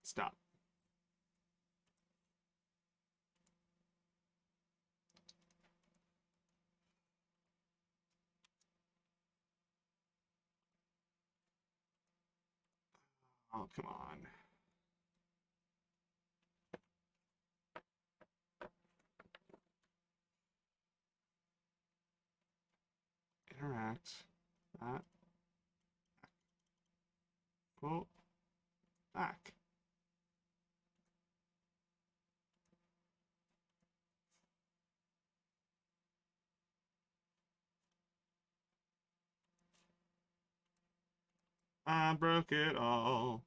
stop. Oh, come on. Interact. That. Go back. I broke it all.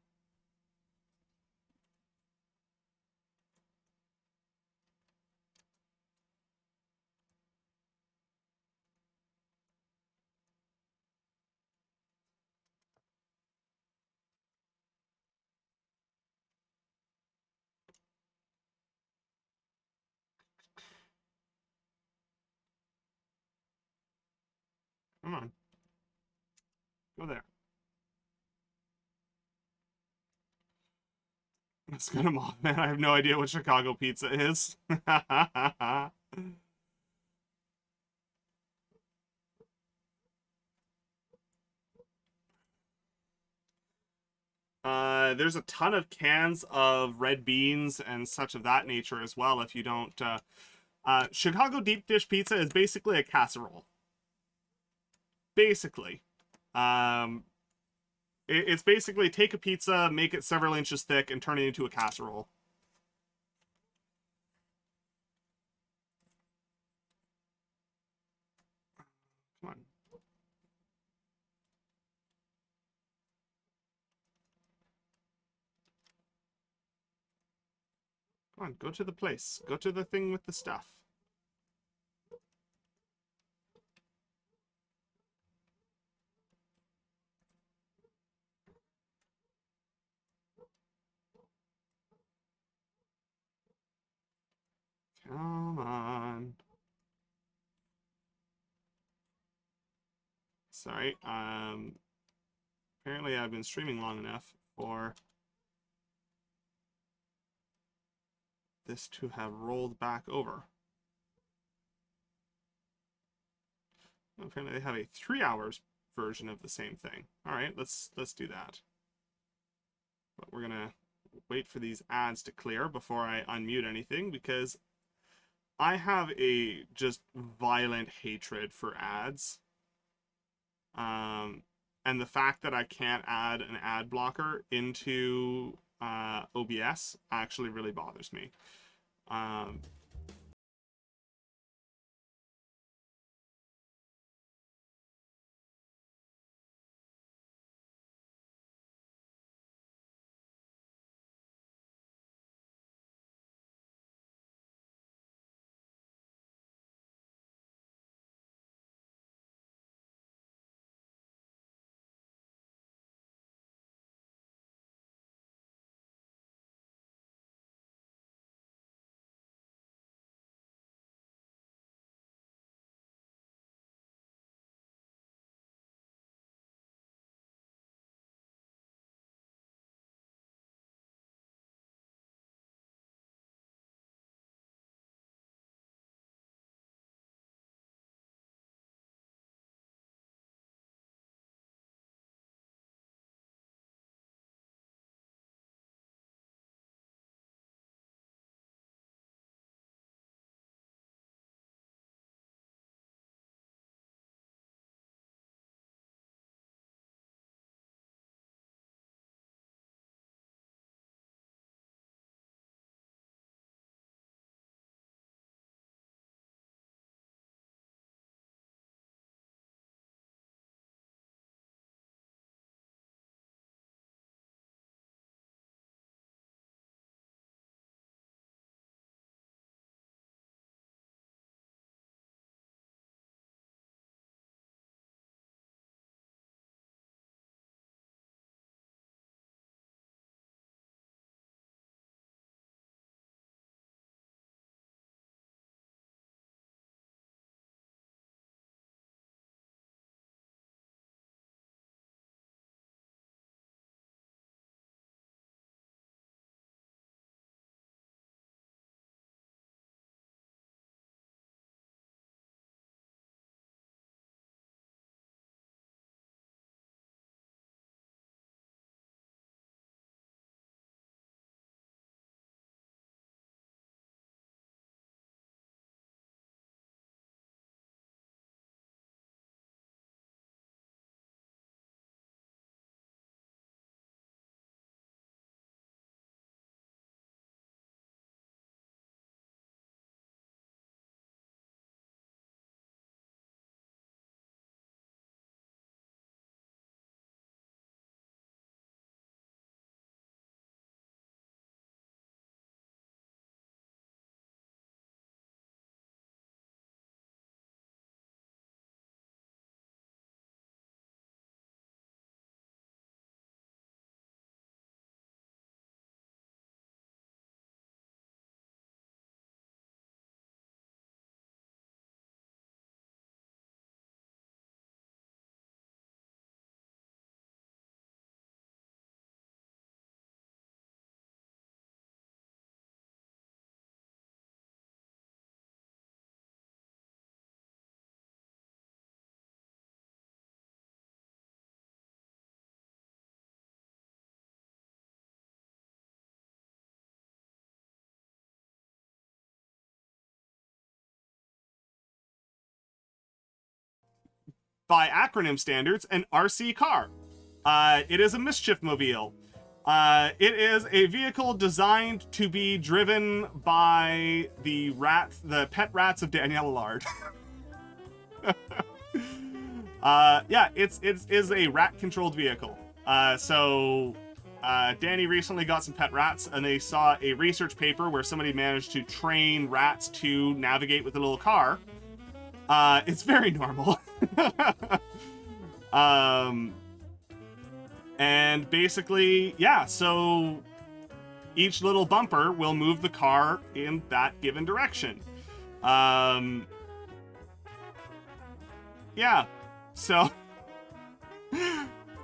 Come on. Go there. Let's get him off, man. I have no idea what Chicago pizza is. There's a ton of cans of red beans and such of that nature as well. If you don't, Chicago deep dish pizza is basically a casserole. Basically, it's basically take a pizza, make it several inches thick, and turn it into a casserole. Come on. Come on, go to the place. Go to the thing with the stuff. Come on. Sorry. Apparently I've been streaming long enough for this to have rolled back over. Apparently they have a 3 hours version of the same thing. All right, let's do that. But we're gonna wait for these ads to clear before I unmute anything, because I have a just violent hatred for ads. And the fact that I can't add an ad blocker into OBS actually really bothers me. by acronym standards, an RC car. It is a mischief mobile. It is a vehicle designed to be driven by the pet rats of Danielle Allard. Yeah, it's a rat-controlled vehicle. Danny recently got some pet rats, and they saw a research paper where somebody managed to train rats to navigate with a little car. It's very normal. And basically, yeah, so each little bumper will move the car in that given direction. Yeah, so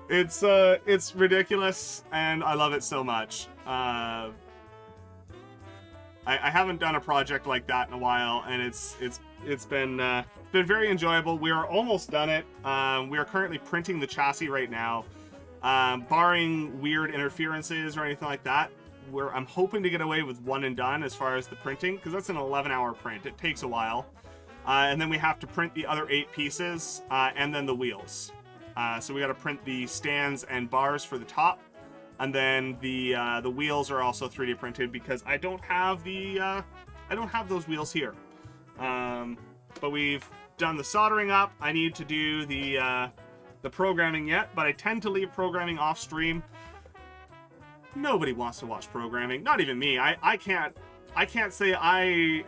it's ridiculous, and I love it so much. I haven't done a project like that in a while, and it's been very enjoyable. We are almost done it. We are currently printing the chassis right now. Barring weird interferences or anything like that, I'm hoping to get away with one and done as far as the printing, because that's an 11-hour print. It takes a while. And then we have to print the other 8 pieces, and then the wheels. So we got to print the stands and bars for the top, and then the wheels are also 3D printed because I don't have those wheels here. But we've done the soldering up. I need to do the programming yet, but I tend to leave programming off stream. Nobody wants to watch programming, not even me. I can't say I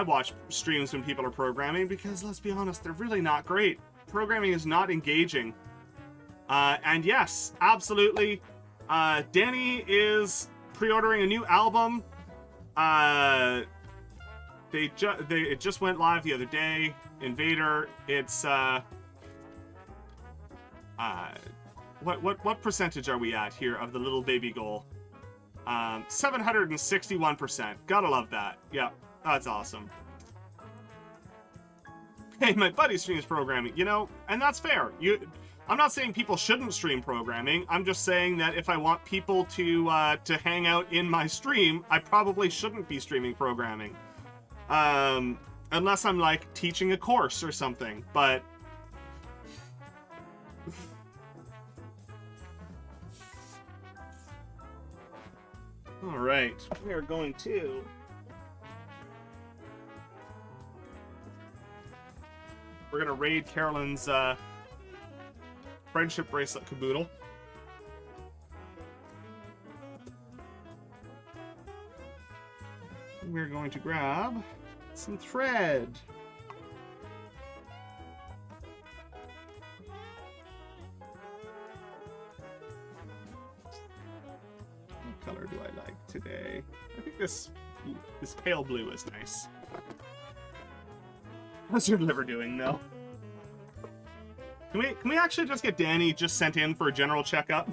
watch streams when people are programming, because let's be honest, they're really not great. Programming is not engaging. And yes, absolutely, Danny is pre-ordering a new album. It just went live the other day. Invader. It's what percentage are we at here of the little baby goal? 761%. Gotta love that. Yeah, that's awesome. Hey, my buddy streams programming, and that's fair. I'm not saying people shouldn't stream programming. I'm just saying that if I want people to hang out in my stream, I probably shouldn't be streaming programming. Unless I'm like teaching a course or something, but all right, we are going to raid Carolyn's friendship bracelet caboodle. We're going to grab some thread. What color do I like today? I think this pale blue is nice. How's your liver doing, though? Can we actually just get Danny just sent in for a general checkup?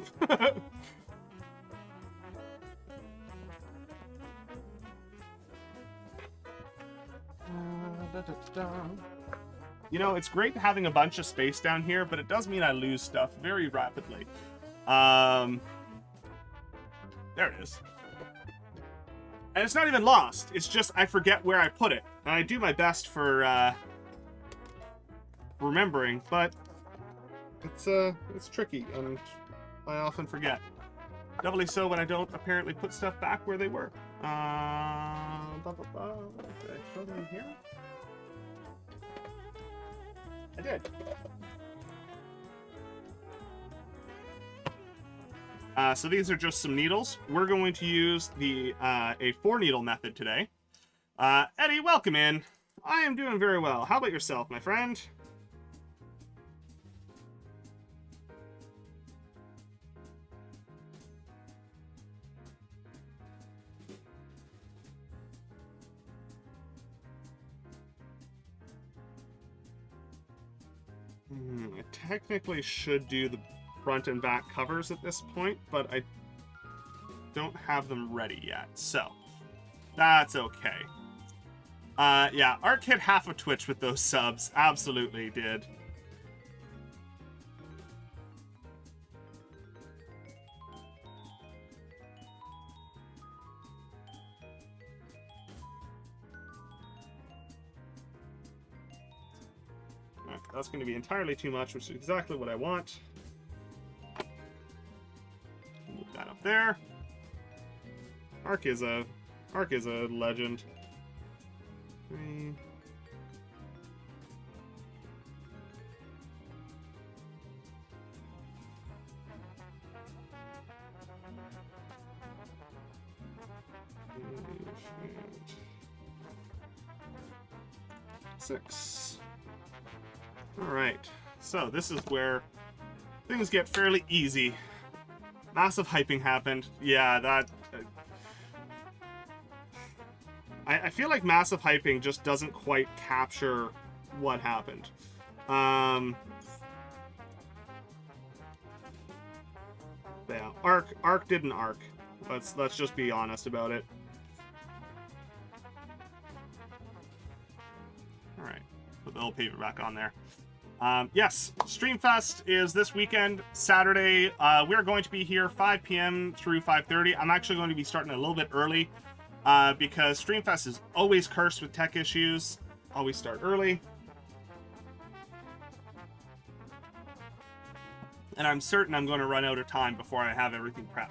It's great having a bunch of space down here, but it does mean I lose stuff very rapidly. There it is. And it's not even lost. It's just I forget where I put it. And I do my best for remembering, but it's tricky, and I often forget. Doubly so when I don't apparently put stuff back where they were. Did I throw them in here? I did. So these are just some needles. We're going to use a 4-needle method today. Eddie, welcome in. I am doing very well. How about yourself, my friend? I technically should do the front and back covers at this point, but I don't have them ready yet, so that's okay. Yeah, Ark hit half of Twitch with those subs. Absolutely did. that's going to be entirely too much, which is exactly what I want. Move that up there. Arc is a legend. Six. Alright, so this is where things get fairly easy. Massive hyping happened. Yeah, that... I feel like massive hyping just doesn't quite capture what happened. Yeah, Arc didn't arc. Let's just be honest about it. Alright, put the little paper back on there. Yes, Streamfest is this weekend, Saturday. We're going to be here 5 p.m. through 5:30. I'm actually going to be starting a little bit early because Streamfest is always cursed with tech issues. Always start early. And I'm certain I'm going to run out of time before I have everything prepped.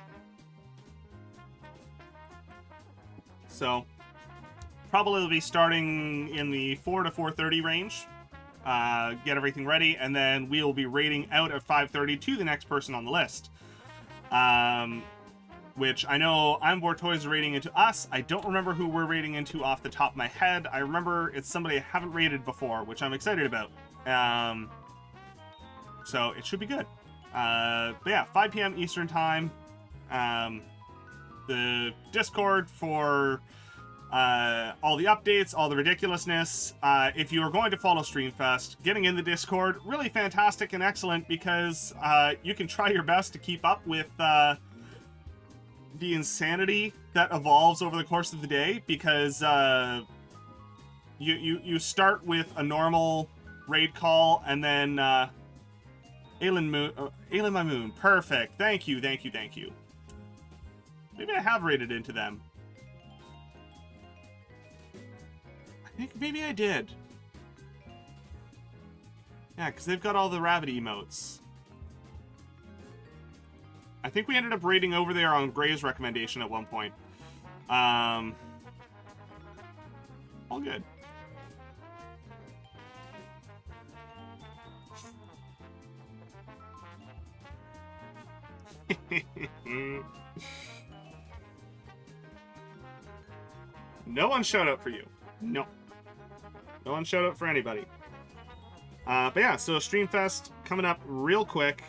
So, probably will be starting in the 4 to 4:30 range. Get everything ready, and then we'll be rating out at 5:30 to the next person on the list. Which I know I'm Bortoy's rating into us. I don't remember who we're rating into off the top of my head. I remember it's somebody I haven't rated before, which I'm excited about. So it should be good. But yeah, 5 p.m. Eastern time. The Discord for all the updates, all the ridiculousness. If you are going to follow Streamfest, getting in the Discord, really fantastic and excellent because you can try your best to keep up with the insanity that evolves over the course of the day because you start with a normal raid call and then Aelin my Moon, perfect. Thank you. Maybe I have raided into them. I think maybe I did. Yeah, because they've got all the rabbit emotes. I think we ended up raiding over there on Gray's recommendation at one point. All good. No one showed up for you. No. No one showed up for anybody. But yeah, so Streamfest coming up real quick.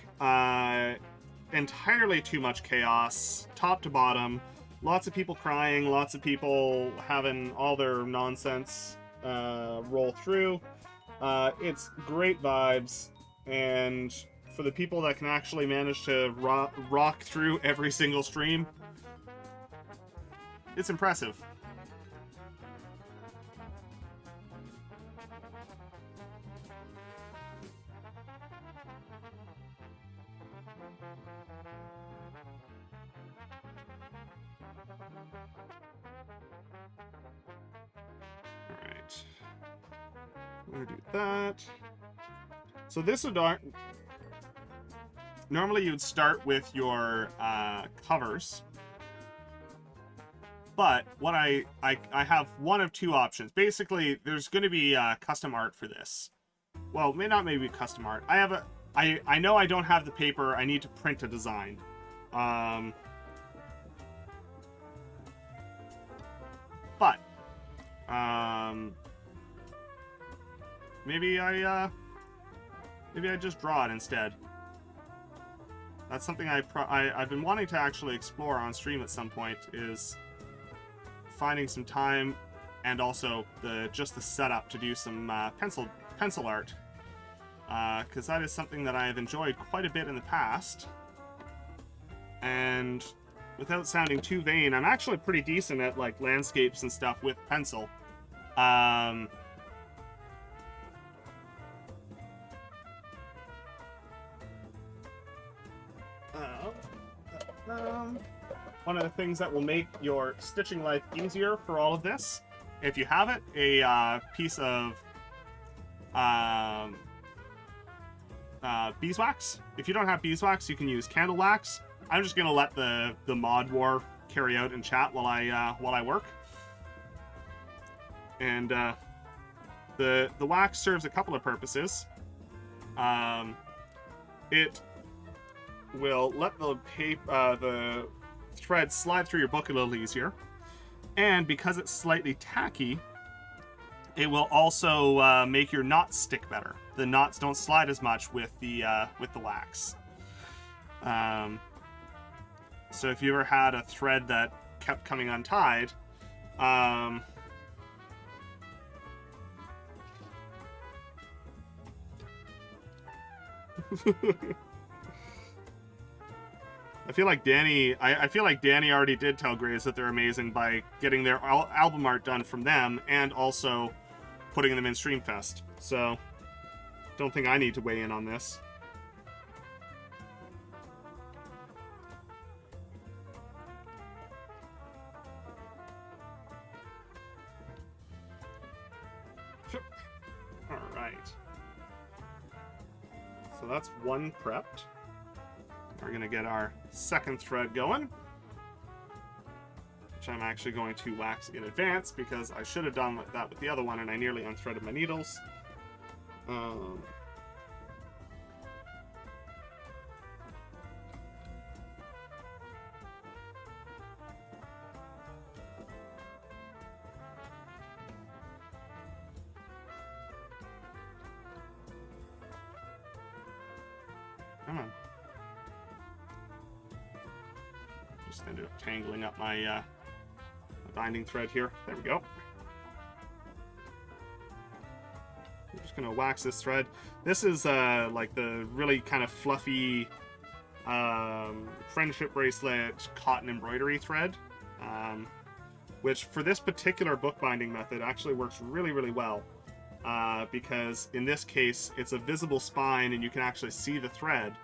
Entirely too much chaos, top to bottom. Lots of people crying, lots of people having all their nonsense roll through. It's great vibes, and for the people that can actually manage to rock through every single stream, it's impressive. Alright. I'm gonna do that. So this would normally you would start with your covers, but what I have one of two options. Basically, there's going to be custom art for this. Well, maybe custom art. I know I don't have the paper. I need to print a design. But maybe I just draw it instead. That's something I've been wanting to actually explore on stream at some point, is finding some time and also just the setup to do some pencil art, because that is something that I have enjoyed quite a bit in the past. And without sounding too vain, I'm actually pretty decent at like landscapes and stuff with pencil. One of the things that will make your stitching life easier for all of this, if you have it, a piece of beeswax. If you don't have beeswax, you can use candle wax. I'm just gonna let the mod war carry out in chat while I work. And the wax serves a couple of purposes. It will let the thread slide through your book a little easier, and because it's slightly tacky, it will also make your knots stick better. The knots don't slide as much with the wax. So if you ever had a thread that kept coming untied, I feel like Danny already did tell Graves that they're amazing by getting their album art done from them and also putting them in Streamfest. So, don't think I need to weigh in on this. All right. So that's one prepped. We're going to get our second thread going, which I'm actually going to wax in advance because I should have done that with the other one and I nearly unthreaded my needles. Come on. Just ended up tangling up my, my binding thread here. There we go. I'm just gonna wax this thread. This is like the really kind of fluffy friendship bracelet cotton embroidery thread, which for this particular bookbinding method actually works really, really well. Because in this case, it's a visible spine and you can actually see the thread.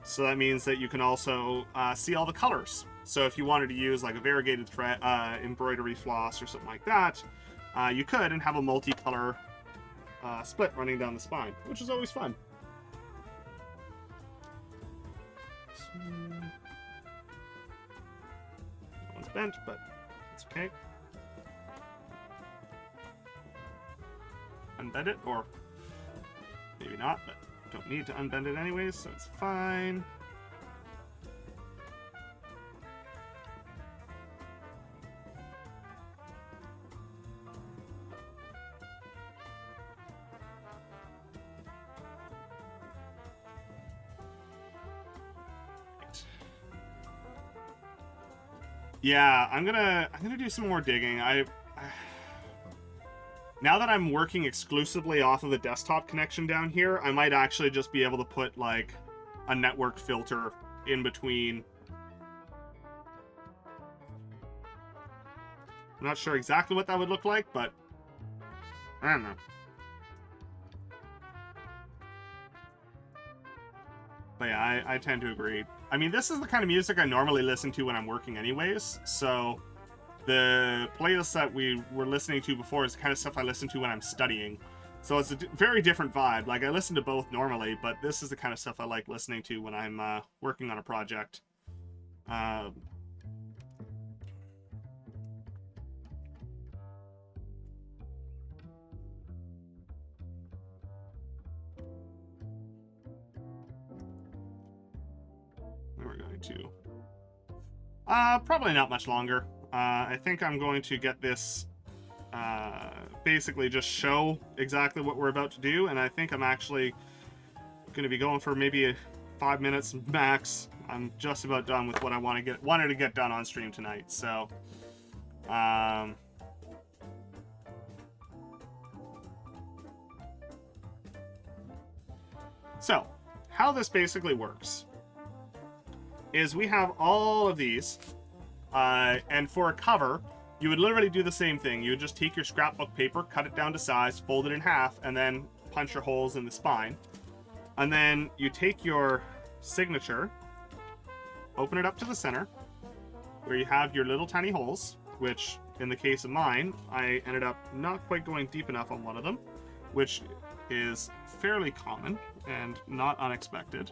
So that means that you can also see all the colors. So if you wanted to use like a variegated thread, embroidery floss or something like that, you could and have a multicolor split running down the spine, which is always fun. That one's bent, but it's okay. Unbend it, or maybe not, but don't need to unbend it anyways, so it's fine. Yeah, I'm gonna do some more digging. Now that I'm working exclusively off of the desktop connection down here, I might actually just be able to put like a network filter in between. I'm not sure exactly what that would look like, but I don't know. But yeah, I tend to agree. I mean, this is the kind of music I normally listen to when I'm working anyways, so the playlist that we were listening to before is the kind of stuff I listen to when I'm studying. So it's a very different vibe. Like, I listen to both normally, but this is the kind of stuff I like listening to when I'm working on a project. We're going to... probably not much longer. I think I'm going to get this, basically just show exactly what we're about to do, and I think I'm actually going to be going for maybe 5 minutes max. I'm just about done with what I wanted to get done on stream tonight, so... So, how this basically works is we have all of these, and for a cover, you would literally do the same thing. You would just take your scrapbook paper, cut it down to size, fold it in half, and then punch your holes in the spine. And then you take your signature, open it up to the center, where you have your little tiny holes, which, in the case of mine, I ended up not quite going deep enough on one of them, which is fairly common. and not unexpected.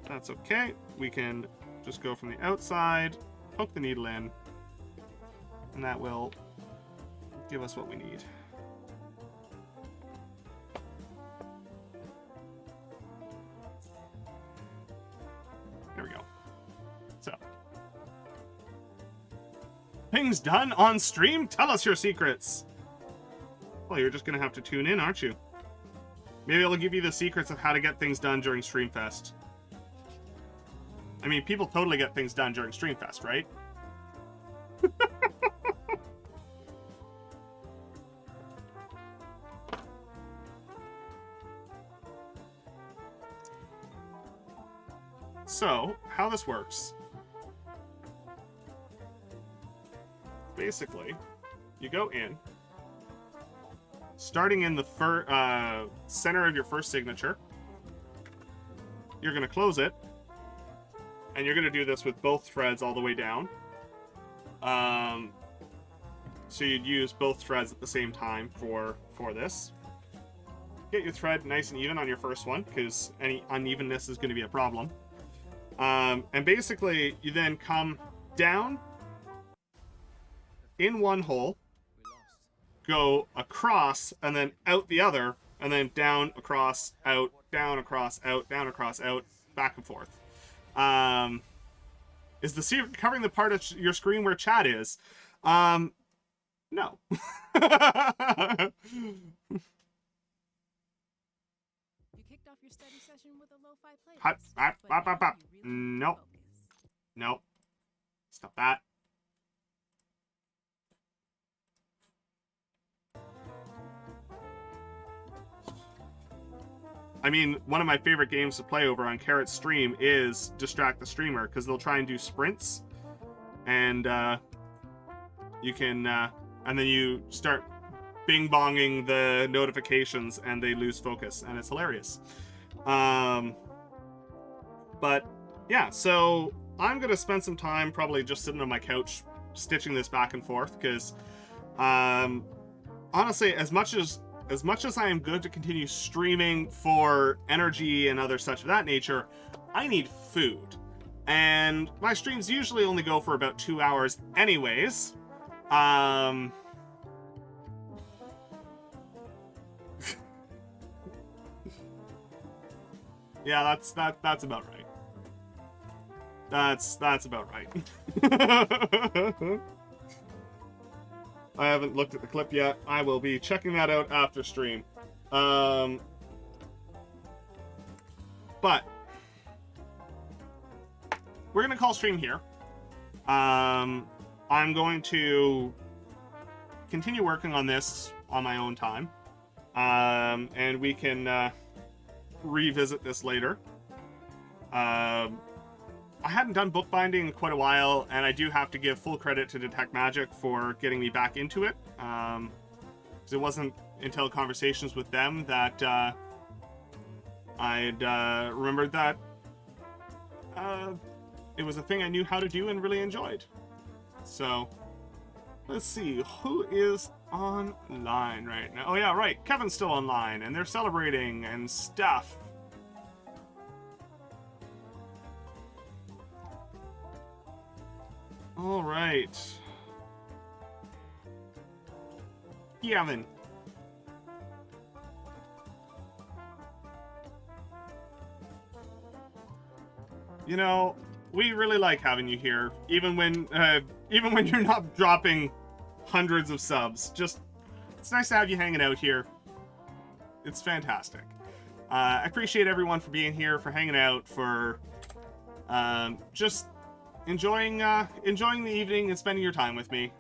That's okay. We can just go from the outside, poke the needle in, and that will give us what we need. There we go. So, things done on stream? Tell us your secrets. Well, you're just gonna have to tune in, aren't you? Maybe it'll give you the secrets of how to get things done during Streamfest. I mean, people totally get things done during Streamfest, right? So, how this works. Basically, you go in, starting in the center of your first signature. You're going to close it, and you're going to do this with both threads all the way down. So you'd use both threads at the same time for this. Get your thread nice and even on your first one, because any unevenness is going to be a problem. And basically, you then come down in one hole, go across, and then out the other, and then down, across, out, down, across, out, down, across, out, back and forth. Is the secret covering the part of your screen where chat is? No. You kicked off your study session with a lo-fi playlist. Nope. Nope. Stop that. I mean, one of my favorite games to play over on Carrot's stream is Distract the Streamer, because they'll try and do sprints, and you can, and then you start bing-bonging the notifications, and they lose focus, and it's hilarious. But yeah, so I'm gonna spend some time probably just sitting on my couch stitching this back and forth, because honestly, as much as I am good to continue streaming for energy and other such of that nature, I need food. And my streams usually only go for about 2 hours anyways. Yeah, that's about right. That's about right. I haven't looked at the clip yet. I will be checking that out after stream. But we're gonna call stream here. I'm going to continue working on this on my own time, and we can revisit this later. I hadn't done bookbinding in quite a while, and I do have to give full credit to Detect Magic for getting me back into it. Because it wasn't until conversations with them that I'd remembered that it was a thing I knew how to do and really enjoyed. So, let's see, who is online right now? Oh yeah, right, Kevin's still online, and they're celebrating and stuff. All right. Kevin. You know, we really like having you here, even when you're not dropping hundreds of subs. Just, it's nice to have you hanging out here. It's fantastic. I appreciate everyone for being here, for hanging out, for just enjoying the evening and spending your time with me.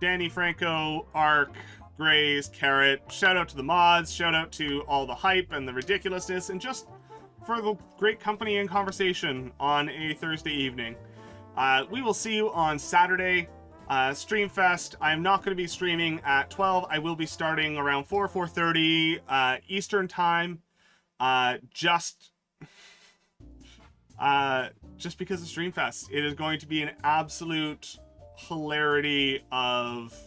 Danny, Franco, Ark, Grays, Carrot, shout out to the mods, shout out to all the hype and the ridiculousness, and just for the great company and conversation on a Thursday evening. We will see you on Saturday, Streamfest. I'm not going to be streaming at 12. I will be starting around 4:30 Eastern time. Just because of Streamfest. It is going to be an absolute hilarity of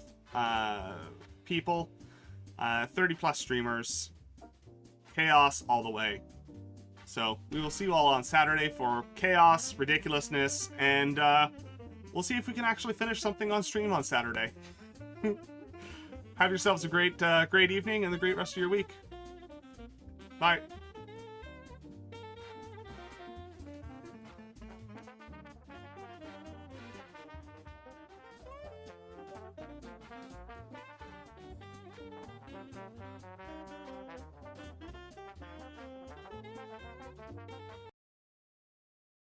people. 30 plus streamers. Chaos all the way. So we will see you all on Saturday for chaos, ridiculousness, and we'll see if we can actually finish something on stream on Saturday. Have yourselves a great evening and a great rest of your week. Bye.